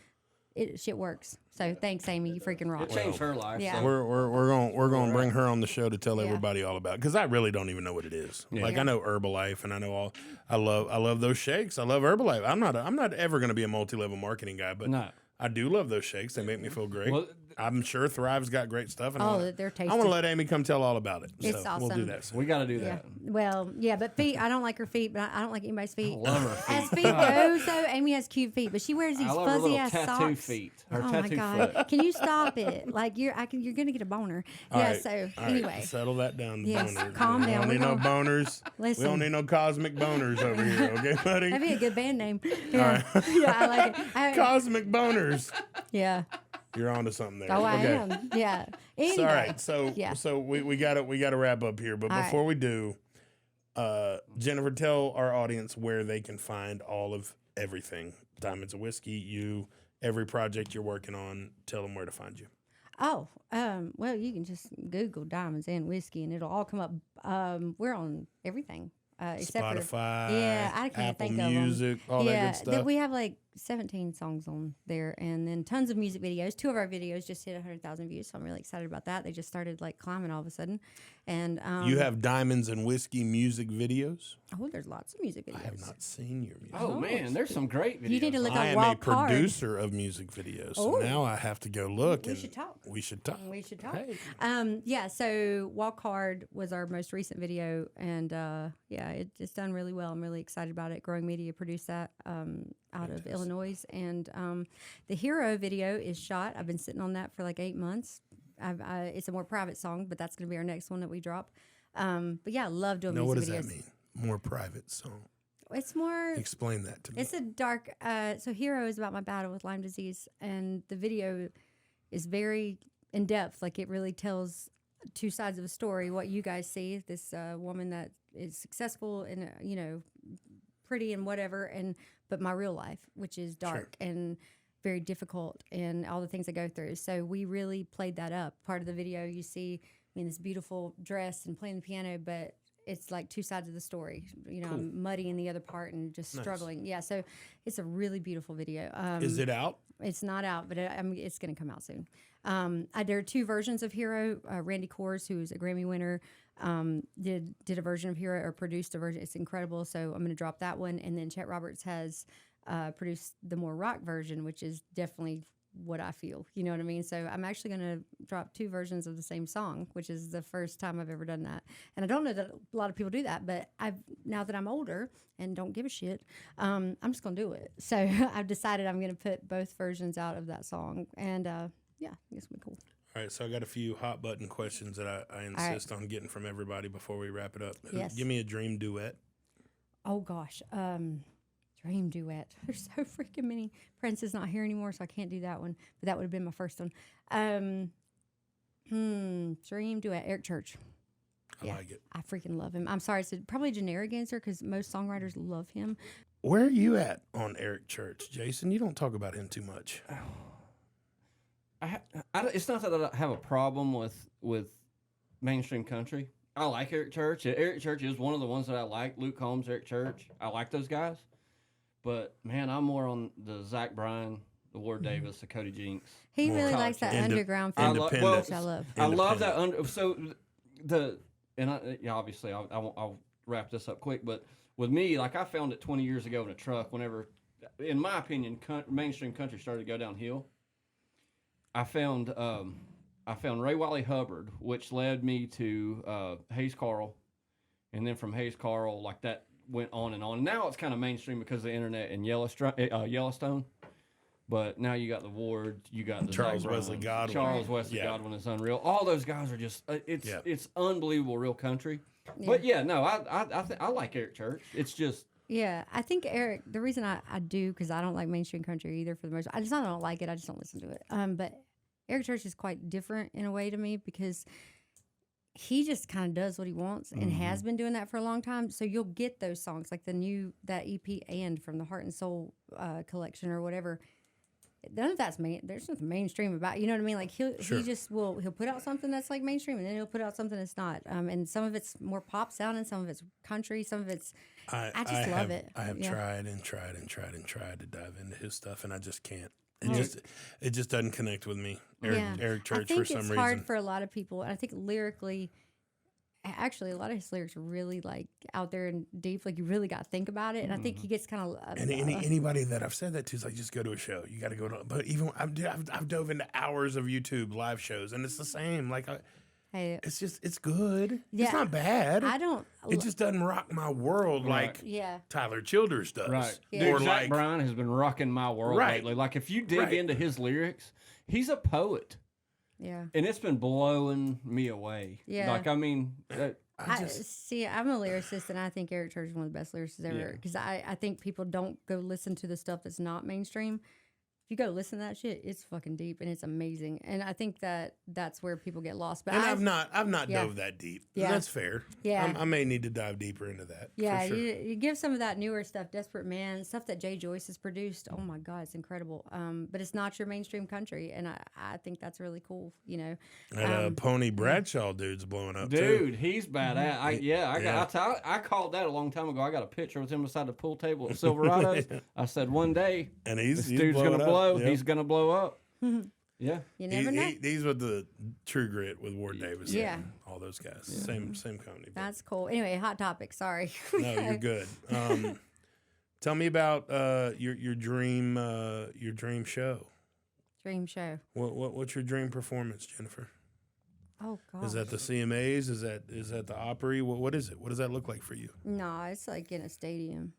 shit works. So thanks, Amy. You freaking rock. It changed her life. Yeah. So. We're going to bring her on the show to tell Yeah. everybody all about it, because I really don't even know what it is. Yeah. Like I know Herbalife and I know I love those shakes. I love Herbalife. I'm not ever going to be a multi-level marketing guy, but No. I do love those shakes. They make me feel great. Well, I'm sure Thrive's got great stuff. And They're tasty. I want to let Amy come tell all about it. It's so we'll do awesome. that soon. We got to do Yeah. that. Well, yeah, but feet. I don't like her feet, but I don't like anybody's feet. Love her As feet. feet go, so Amy has cute feet, but she wears these I love her fuzzy little ass tattoo socks. feet. Her Oh tattoo my god! foot. Can you stop it? Like you're gonna get a boner. All Yeah. right. So All right. anyway, Settle that down. Yes, boners. calm We down. don't We're need no gonna- boners. Listen. We don't need no cosmic boners over here, okay, buddy? that'd be a good band name. Yeah, yeah, I like it. Cosmic boners. Yeah. You're onto something there. Oh, I okay. am. Yeah. Anyway. So, all right, so Yeah. we gotta wrap up here, but All before we do, Jennifer, tell our audience where they can find all of everything. Diamonds of Whiskey, you, every project you're working on. Tell them where to find you. Oh, well, you can just Google Diamonds and Whiskey, and it'll all come up. We're on everything. Except Spotify, for, yeah, I can't Apple think of 'em. Music, all that good stuff. We have like 17 songs on there, and then tons of music videos. 2 of our videos just hit 100,000 views, so I'm really excited about that. They just started like climbing all of a sudden, and You have Diamonds and Whiskey music videos. there's lots of music videos. I have not seen your music. Oh, man, there's some great videos. You need to look I up am a Walk Hard. producer of music videos, so Oh. now I have to go look. We and should talk. We should talk. We should talk. Hey. Yeah, so Walk Hard was our most recent video, and it's done really well. I'm really excited about it. Growing Media produced that out of Illinois, and the Hero video is shot. I've been sitting on that for like 8 months. It's a more private song, but that's going to be our next one that we drop. But yeah, I love doing Now, music what does videos. that mean? More private song. It's more. Explain that to me. It's a dark. So Hero is about my battle with Lyme disease, and the video is very in depth. Like it really tells 2 sides of a story. What you guys see, this woman that is successful and pretty and whatever, but my real life, which is dark and very difficult, and all the things I go through. So we really played that up. Part of the video, you see me in this beautiful dress and playing the piano, but it's like 2 sides of the story. I'm muddy in the other part and just struggling. Yeah, so it's a really beautiful video. Is it out? It's not out, but it's going to come out soon. There are 2 versions of Hero. Randy Kors, who's a Grammy winner, did a version of Hero, or produced a version. It's incredible. So I'm going to drop that one. And then Chet Roberts has produced the more rock version, which is definitely what I feel. You know what I mean? So I'm actually going to drop 2 versions of the same song, which is the first time I've ever done that. And I don't know that a lot of people do that, but now that I'm older and don't give a shit, I'm just going to do it. So I've decided I'm going to put both versions out of that song. And yeah, I think it's going to be cool. All right, so I got a few hot button questions that I insist on getting from everybody before we wrap it up. Yes. Give me a dream duet. Oh gosh, dream duet. There's so freaking many. Prince is not here anymore, so I can't do that one. But that would have been my first one. Dream duet. Eric Church. I like it. I freaking love him. I'm sorry, it's probably a generic answer because most songwriters love him. Where are you at on Eric Church, Jason? You don't talk about him too much. It's not that I have a problem with mainstream country. I like Eric Church. Eric Church is one of the ones that I like. Luke Combs, Eric Church. I like those guys. But, man, I'm more on the Zach Bryan, the Ward Davis, the Cody Jinks. He More really likes that underground I feel, lo- Independent. which I love. I love Independent. that. Obviously, I'll wrap this up quick. But with me, like I found it 20 years ago in a truck. Whenever, in my opinion, mainstream country started to go downhill. I found Ray Wiley Hubbard, which led me to Hayes Carl, and then from Hayes Carl, like that went on and on. And now it's kind of mainstream because of the internet and Yellowstone. But now you got the Ward, you got the Charles Zach Wesley Bryan. Godwin. Charles Wesley Yeah. Godwin is unreal. All those guys are just it's unbelievable real country. But I like Eric Church. It's just Yeah, I think Eric, the reason I do, because I don't like mainstream country either for the most part. I don't like it. I just don't listen to it. But Eric Church is quite different in a way to me because he just kind of does what he wants and has been doing that for a long time. So you'll get those songs like that EP and from the Heart and Soul collection or whatever. None of that's there's nothing mainstream about it. You know what I mean? Like he he'll put out something that's like mainstream and then he'll put out something that's not. And some of it's more pop sounding, some of it's country, some of it's I just love it. I have tried to dive into his stuff, and I just can't. It just doesn't connect with me. Eric Church, I think for some it's reason. hard for a lot of people. And I think lyrically, actually, a lot of his lyrics are really like out there and deep. Like you really got to think about it. And I think he gets kind of. And anybody that I've said that to is like, just go to a show. You got to go to. But even I've dove into hours of YouTube live shows, and it's the same. Like, it's good. Yeah, it's not bad. I don't. It just doesn't rock my world like Tyler Childers does. Right. Yeah. Dude, Or Zach like Bryan has been rocking my world lately. Like if you dig into his lyrics, he's a poet. Yeah. And it's been blowing me away. Yeah. Like, I mean... I'm a lyricist, and I think Eric Church is one of the best lyricists ever. Because I think people don't go listen to the stuff that's not mainstream. If you go listen to that shit, it's fucking deep and it's amazing. And I think that's where people get lost. But I've not dove that deep. Yeah. That's fair. Yeah. I may need to dive deeper into that. Yeah, for sure. you give some of that newer stuff, Desperate Man, stuff that Jay Joyce has produced. Oh my God, it's incredible. But it's not your mainstream country, and I think that's really cool. You know, And Pony Bradshaw dude's blowing up Dude, too. he's badass. I called that a long time ago. I got a picture with him beside the pool table at Silverado's. I said, one day, And this he's dude's blowing going to up. blow. Yep. He's going to blow up. Yeah. you never know. He's with the True Grit with Ward Davis. Yeah. And all those guys. Same company. but- That's cool. Anyway, hot topic. Sorry. No, you're good. Tell me about your dream show. Dream show. What's your dream performance, Jennifer? Oh God. Is that the CMAs? Is that the Opry? What is it? What does that look like for you? No, it's like in a stadium.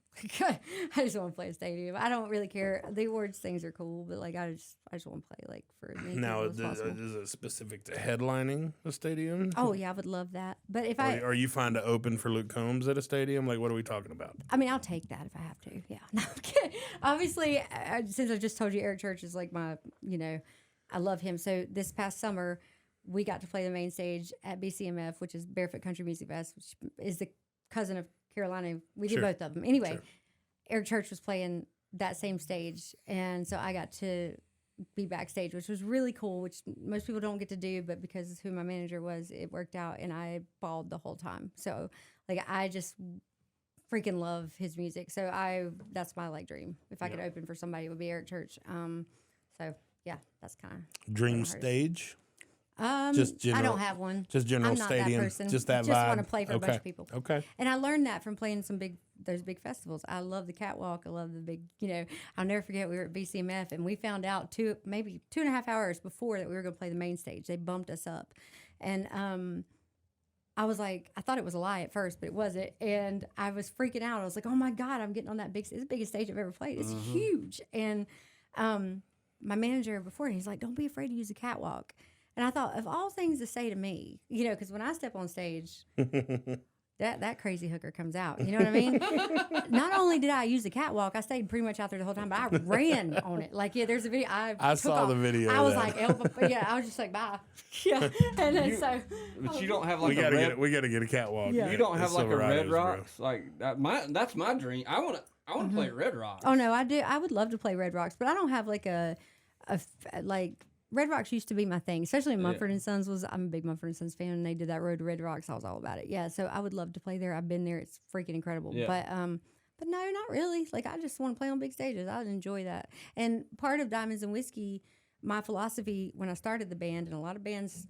I just want to play a stadium. I don't really care. The awards things are cool, but like I just want to play like for as many Now, people as possible. is it specific to headlining a stadium? Oh yeah, I would love that. But if Or you find to open for Luke Combs at a stadium? Like, what are we talking about? I mean, I'll take that if I have to. Yeah. No, I'm kidding. Obviously, since I just told you Eric Church is like my, I love him. So this past summer, we got to play the main stage at BCMF, which is Barefoot Country Music Fest, which is the cousin of Carolina. We did both of them. Anyway, Eric Church was playing that same stage. And so I got to be backstage, which was really cool, which most people don't get to do. But because of who my manager was, it worked out. And I bawled the whole time. So, like, I just freaking love his music. So that's my like dream. If I could open for somebody, it would be Eric Church. So yeah, that's kind of Dream stage? Just general, I don't have one. Just general I'm not stadium. That person. Just that vibe. Just want to play for a bunch of people. Okay. And I learned that from playing those big festivals. I love the catwalk. I love the big, I'll never forget we were at BCMF and we found out maybe 2.5 hours before that we were going to play the main stage. They bumped us up. And I was like, I thought it was a lie at first, but it wasn't. And I was freaking out. I was like, oh my God, I'm getting on that it's the biggest stage I've ever played. It's huge. And my manager before, he's like, don't be afraid to use the catwalk. And I thought, of all things to say to me, because when I step on stage, that crazy hooker comes out. You know what I mean? Not only did I use the catwalk, I stayed pretty much out there the whole time, but I ran on it. Like, there's a video. I saw the video. I was like, I was just like, bye. Yeah. And then But you don't have like we gotta get a catwalk. Yeah. You don't have like a Red Silverados, Rocks. Like that's my dream. I want to play Red Rocks. Oh no, I do. I would love to play Red Rocks, but I don't have like like Red Rocks used to be my thing, especially Mumford & Sons I'm a big Mumford & Sons fan, and they did that Road to Red Rocks. I was all about it. Yeah, so I would love to play there. I've been there. It's freaking incredible. Yeah. But no, not really. Like, I just want to play on big stages. I would enjoy that. And part of Diamonds and Whiskey, my philosophy when I started the band, and a lot of bands,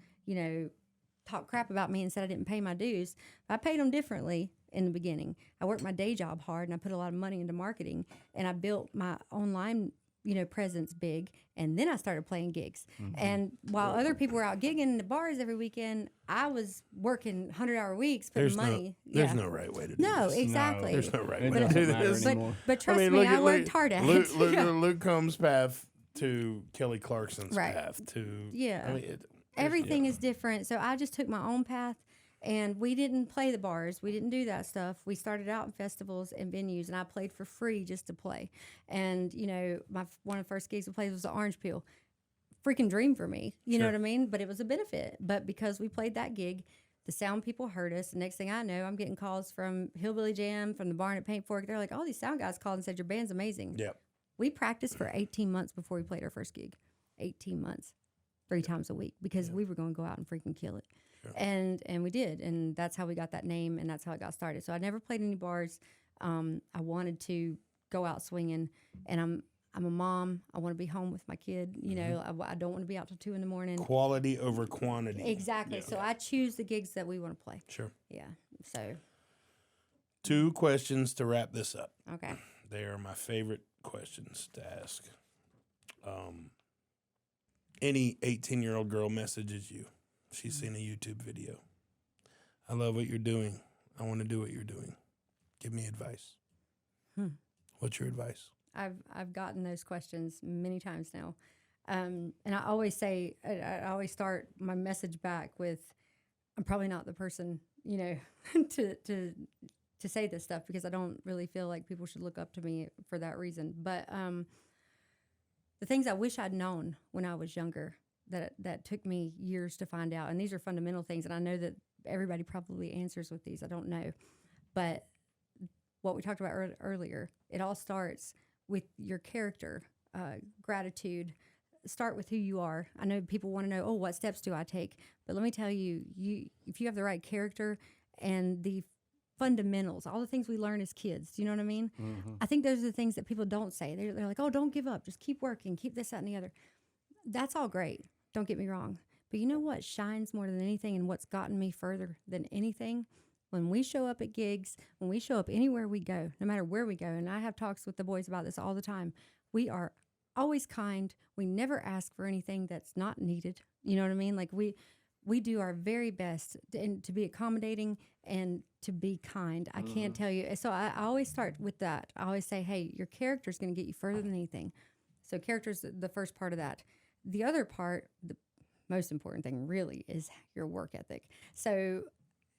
talk crap about me and said I didn't pay my dues, but I paid them differently in the beginning. I worked my day job hard, and I put a lot of money into marketing, and I built my online presence big, and then I started playing gigs. And while other people were out gigging in the bars every weekend, I was working 100-hour weeks, putting money. There's no right way to do No, this. exactly. There's no right It way to doesn't do matter this. anymore. But trust me, I worked hard at it. Luke Combs' path to Kelly Clarkson's path to everything is different. So I just took my own path. And we didn't play the bars. We didn't do that stuff. We started out in festivals and venues, and I played for free just to play. And, one of the first gigs we played was the Orange Peel. Freaking dream for me. You know what I mean? But it was a benefit. But because we played that gig, the sound people heard us. The next thing I know, I'm getting calls from Hillbilly Jam, from the Barn at Paint Fork. They're like, all these sound guys called and said, your band's amazing. Yep. We practiced for 18 months before we played our first gig. 18 months. 3 times a week. Because we were going to go out and freaking kill it. Yeah. And we did, and that's how we got that name, and that's how it got started. So I never played any bars. I wanted to go out swinging, and I'm a mom. I want to be home with my kid. You know, I don't want to be out till 2 a.m. Quality over quantity. Exactly. Yeah. So I choose the gigs that we want to play. Sure. Yeah. So. 2 questions to wrap this up. Okay. They are my favorite questions to ask. Any 18-year-old girl messages you. She's seen a YouTube video. I love what you're doing. I want to do what you're doing. Give me advice. What's your advice? I've gotten those questions many times now. And I always say, I always start my message back with, I'm probably not the person, you know, to say this stuff, because I don't really feel like people should look up to me for that reason. But the things I wish I'd known when I was younger, that took me years to find out. And these are fundamental things. And I know that everybody probably answers with these. I don't know. But what we talked about earlier, it all starts with your character, gratitude. Start with who you are. I know people want to know, what steps do I take? But let me tell you, if you have the right character and the fundamentals, all the things we learn as kids, do you know what I mean? Mm-hmm. I think those are the things that people don't say. They're like, don't give up. Just keep working. Keep this, that, and the other. That's all great. Don't get me wrong. But you know what shines more than anything, and what's gotten me further than anything? When we show up at gigs, when we show up anywhere we go, no matter where we go, and I have talks with the boys about this all the time, we are always kind. We never ask for anything that's not needed. You know what I mean? Like we do our very best to be accommodating and to be kind. I can't tell you. So I always start with that. I always say, hey, your character is going to get you further than anything. So character is the first part of that. The other part, the most important thing really, is your work ethic. So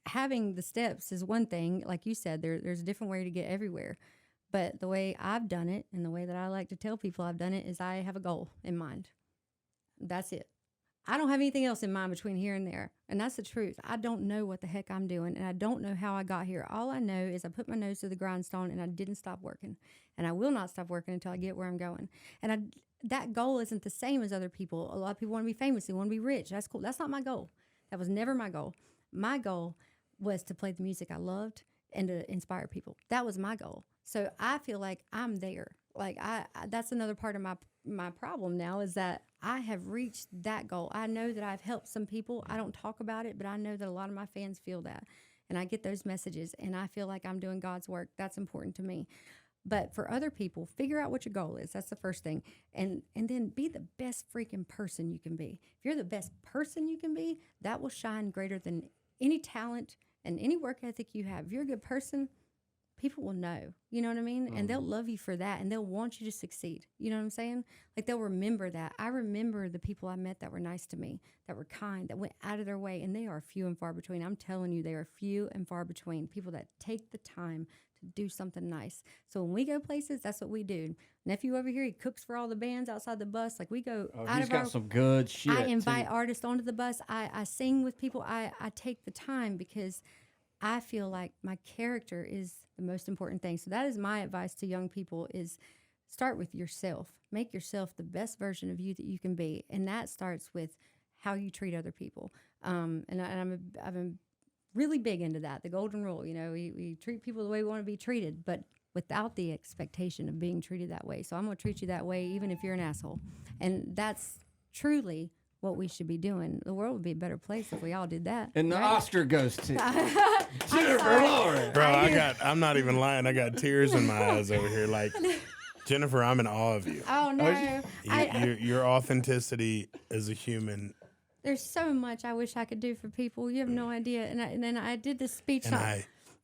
having the steps is one thing. Like you said, there's a different way to get everywhere. But the way I've done it, and the way that I like to tell people I've done it, is I have a goal in mind. That's it. I don't have anything else in mind between here and there. And that's the truth. I don't know what the heck I'm doing, and I don't know how I got here. All I know is I put my nose to the grindstone, and I didn't stop working. And I will not stop working until I get where I'm going. And that goal isn't the same as other people. A lot of people want to be famous. They want to be rich. That's cool. That's not my goal. That was never my goal. My goal was to play the music I loved and to inspire people. That was my goal. So I feel like I'm there. Like that's another part of my problem now, is that I have reached that goal. I know that I've helped some people. I don't talk about it, but I know that a lot of my fans feel that. And I get those messages, and I feel like I'm doing God's work. That's important to me. But for other people, figure out what your goal is. That's the first thing. And then be the best freaking person you can be. If you're the best person you can be, that will shine greater than any talent and any work ethic you have. If you're a good person, people will know, you know what I mean? And they'll love you for that, and they'll want you to succeed. You know what I'm saying? Like, they'll remember that. I remember the people I met that were nice to me, that were kind, that went out of their way, and they are few and far between. I'm telling you, they are few and far between, people that take the time to do something nice. So when we go places, that's what we do. Nephew over here, he cooks for all the bands outside the bus. Like, we go out he's of got some good shit. I invite artists onto the bus. I sing with people. I take the time, because I feel like my character is the most important thing. So that is my advice to young people, is start with yourself. Make yourself the best version of you that you can be. And that starts with how you treat other people. And I'm really big into that, the golden rule. You know, we treat people the way we want to be treated, but without the expectation of being treated that way. So I'm going to treat you that way even if you're an asshole. And that's truly what we should be doing. The world would be a better place if we all did that. And the right? Oscar goes to Jennifer Lawrence. Bro, I'm not even lying. I got tears in my eyes over here. Like, Jennifer, I'm in awe of you. Oh, no. Your authenticity as a human. There's so much I wish I could do for people. You have no idea. And then I did this speech. And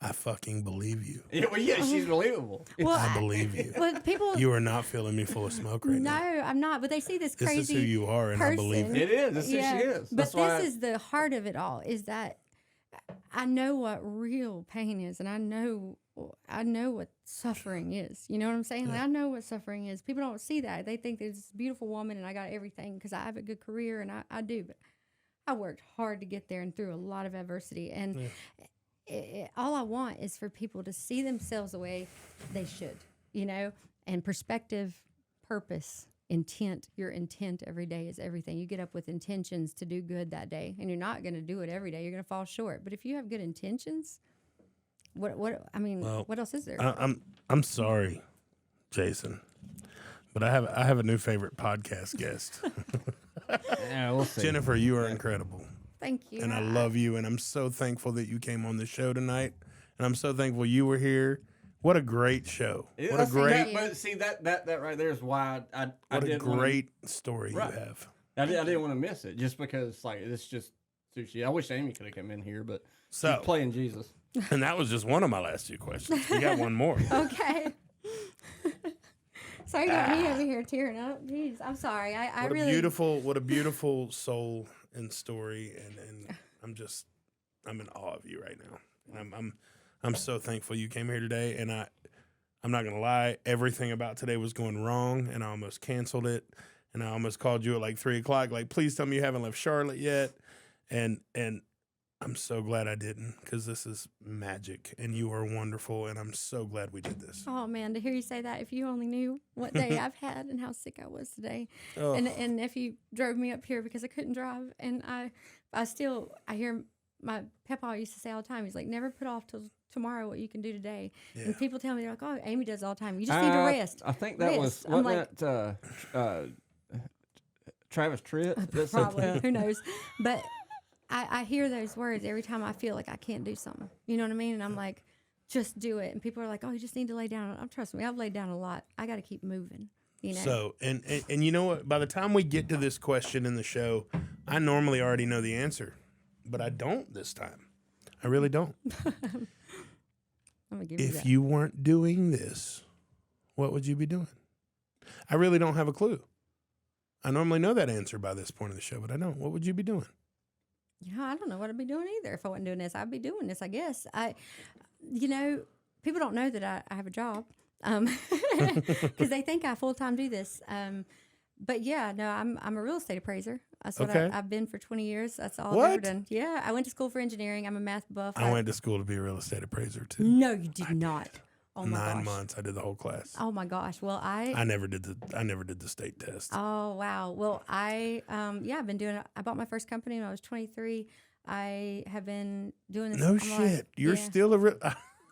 I fucking believe you. Yeah, she's believable. Well, I believe you. Well, people. You are not filling me full of smoke right now. No, I'm not. But they see this crazy. This is who you are, and I believe person. it. It is. That's who she is. But this is the heart of it all, is that I know what real pain is, and I know what suffering is. You know what I'm saying? Yeah. Like, I know what suffering is. People don't see that. They think there's this beautiful woman and I got everything because I have a good career, and I do. But I worked hard to get there and through a lot of adversity. And all I want is for people to see themselves the way they should, you know, and perspective, purpose, intent. Your intent every day is everything. You get up with intentions to do good that day, and you're not going to do it every day. You're going to fall short. But if you have good intentions, what else is there? I'm sorry, Jason, But I have a new favorite podcast guest. Yeah, we'll see. Jennifer, you are incredible. Thank you. And I love you, and I'm so thankful that you came on the show tonight. And I'm so thankful you were here. What a great show. What a great That right there is why I what a didn't great story Right. you have. I didn't want to miss it just because like it's just sushi. I wish Amy could have come in here, but So she's playing Jesus. and that was just one of my last 2 questions. We got one more. Okay. Sorry, you got me over here tearing up. Jeez, I'm sorry. I What really a beautiful soul and story, and I'm in awe of you right now. And I'm so thankful you came here today, and I'm not gonna lie, everything about today was going wrong, and I almost canceled it, and I almost called you at like 3:00, like, please tell me you haven't left Charlotte yet, and I'm so glad I didn't, because this is magic, and you are wonderful, and I'm so glad we did this. Oh man, to hear you say that! If you only knew what day I've had and how sick I was today, Oh. and if you drove me up here because I couldn't drive, and I hear my Papa used to say all the time. He's like, never put off till tomorrow what you can do today. Yeah. And people tell me they're like, oh, Amy does all the time. You just need to rest. I think that was Rest. I'm wasn't like, that Travis Tritt. that said probably that? who knows, but. I hear those words every time I feel like I can't do something. You know what I mean? And I'm like, just do it. And people are like, oh, you just need to lay down. Trust me, I've laid down a lot. I got to keep moving. You know. So, and you know what? By the time we get to this question in the show, I normally already know the answer, but I don't this time. I really don't. I'm gonna give you If that. you weren't doing this, what would you be doing? I really don't have a clue. I normally know that answer by this point of the show, but I don't. What would you be doing? I don't know what I'd be doing either. If I wasn't doing this, I'd be doing this, I guess. People don't know that I have a job because they think I full-time do this. But yeah, no, I'm a real estate appraiser. That's what Okay. I've been for 20 years. That's all I've What? ever done. Yeah, I went to school for engineering. I'm a math buff. I went to school to be a real estate appraiser too. No, you did not. Oh my 9 gosh. months. I did the whole class. Oh my gosh. Well, I never did the state test. Oh wow. Well, I've been doing it. I bought my first company when I was 23. I have been doing this. No I'm shit. like, You're yeah, still a real.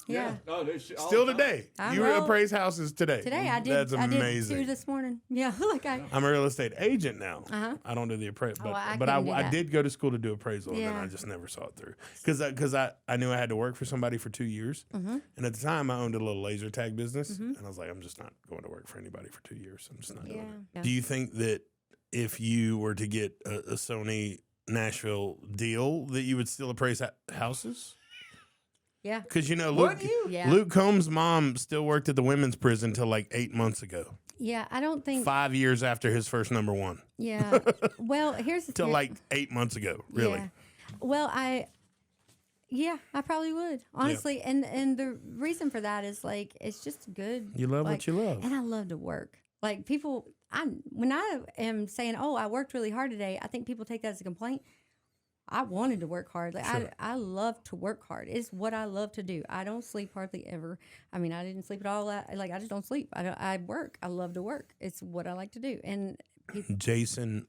yeah. Oh, dude, all Still the time. today. I You will. appraise houses today. Today I did. That's I amazing. did 2 this morning. Yeah, I'm a real estate agent now. Uh-huh. I don't do the appraisal, Oh, I but couldn't do I that. did go to school to do appraisal, and then Yeah. I just never saw it through because I knew I had to work for somebody for 2 years, Mm-hmm. and at the time I owned a little laser tag business, and I was like, I'm just not going to work for anybody for 2 years. I'm just not doing it. Yeah. Do you think that if you were to get a Sony Nashville deal, that you would still appraise houses? Yeah. Because Luke, Yeah. Luke Combs' mom still worked at the women's prison till like 8 months ago. Yeah. I don't think. 5 years after his first #1. Yeah. Well, here's the Till here- like 8 months ago, really. Yeah. Well, I probably would honestly, and the reason for that is like it's just good. You love like, what you love. and I love to work. Like people, when I am saying, "Oh, I worked really hard today," I think people take that as a complaint. I wanted to work hard. Like Sure. I love to work hard. It's what I love to do. I don't sleep hardly ever. I mean, I didn't sleep at all. Like I just don't sleep. I work. I love to work. It's what I like to do. And Jason,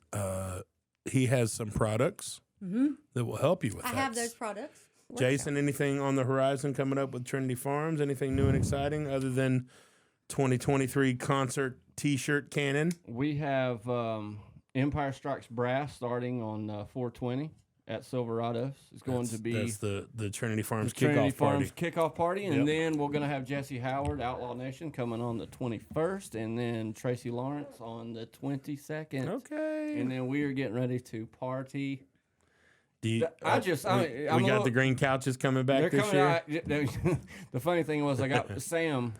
he has some products that will help you with I that. have those products. Work Jason, anything on the horizon coming up with Trinity Farms? Anything new and exciting other than 2023 concert T-shirt cannon? We have Empire Strikes Brass starting on 420 at Silverados. It's going to be That's the Trinity Farms Trinity kickoff party. Farms kickoff party, and Yep. then we're going to have Jesse Howard, Outlaw Nation, coming on the 21st, and then Tracy Lawrence on the 22nd. Okay. And then we are getting ready to party. Do you, we I'm a got little- the green couches coming back They're this coming year. out. The funny thing was, I got Sam.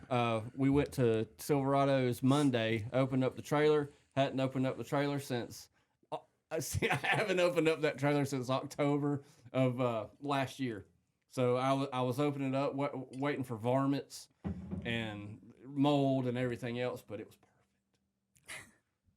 We went to Silverados Monday, opened up the trailer. Hadn't opened up the trailer since. I haven't opened up that trailer since October of last year. So I was opening it up, waiting for varmints and mold and everything else, but it was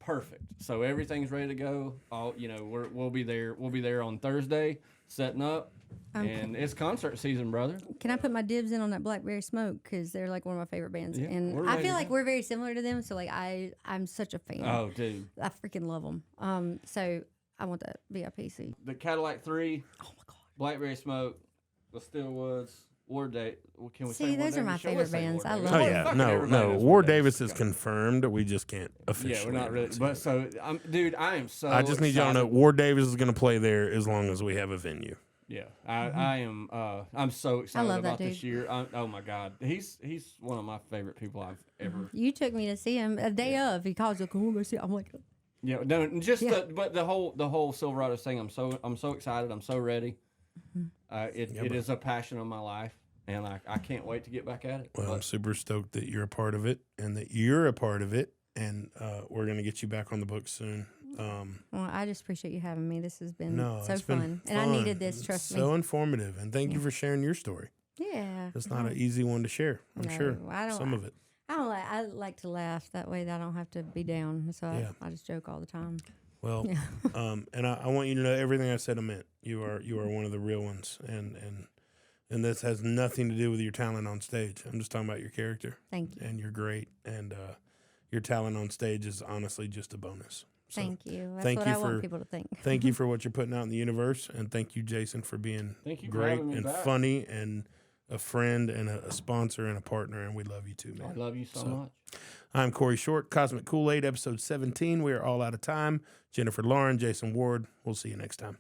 perfect. So everything's ready to go. We'll be there. We'll be there on Thursday, setting up, and it's concert season, brother. Can I put my dibs in on that Blackberry Smoke because they're like one of my favorite bands, Yeah, and we're I ready feel to like go. we're very similar to them. So like I'm such a fan. Oh, dude, I freaking love them. So I want that VIP seat. the Cadillac 3, Oh my god. Blackberry Smoke, the Stillwoods, Ward Day. Can we say See, Ward those are Davis? my Shall we favorite say bands. Ward I Davis? love Oh them. yeah, Fucking no, everybody no. knows Ward Davis is is coming. confirmed. We just can't officially. Yeah, we're not ready. announce But it. so, dude, I am so. I just need y'all to know excited. Ward Davis is going to play there as long as we have a venue. Yeah, I am. I'm so excited love that about this dude. year. Oh my God, he's one of my favorite people I've ever. You took me to see him a day of. He calls, "Come on, go see." I'm like, Yeah, no, just Yeah. but the whole Silverado thing. I'm so excited. I'm so ready. It is a passion of my life, and I can't wait to get back at it. Well, I'm But, super stoked that you're a part of it and that you're a part of it, and we're going to get you back on the books soon. well, I just appreciate you having me. This has been No, so it's been fun, and I needed this. It's Trust so me. informative, and thank you for sharing your story. Yeah, It's not an easy one to share. I'm No, sure I don't- some of it. I like to laugh. That way, I don't have to be down. So Yeah. I just joke all the time. Well, and I want you to know everything I said I meant. You are one of the real ones, and this has nothing to do with your talent on stage. I'm just talking about your character. Thank you. And you're great, and your talent on stage is honestly just a bonus. So Thank you. That's thank what you I want for- people to think. thank you for what you're putting out in the universe, and thank you, Jason, for being Thank you for great having me and back. funny and a friend and a sponsor and a partner, and we love you too, I man. love you so much. I'm Corey Short, Cosmic Koolaid, episode 17. We are all out of time. Jennifer Lauren, Jason Ward. We'll see you next time.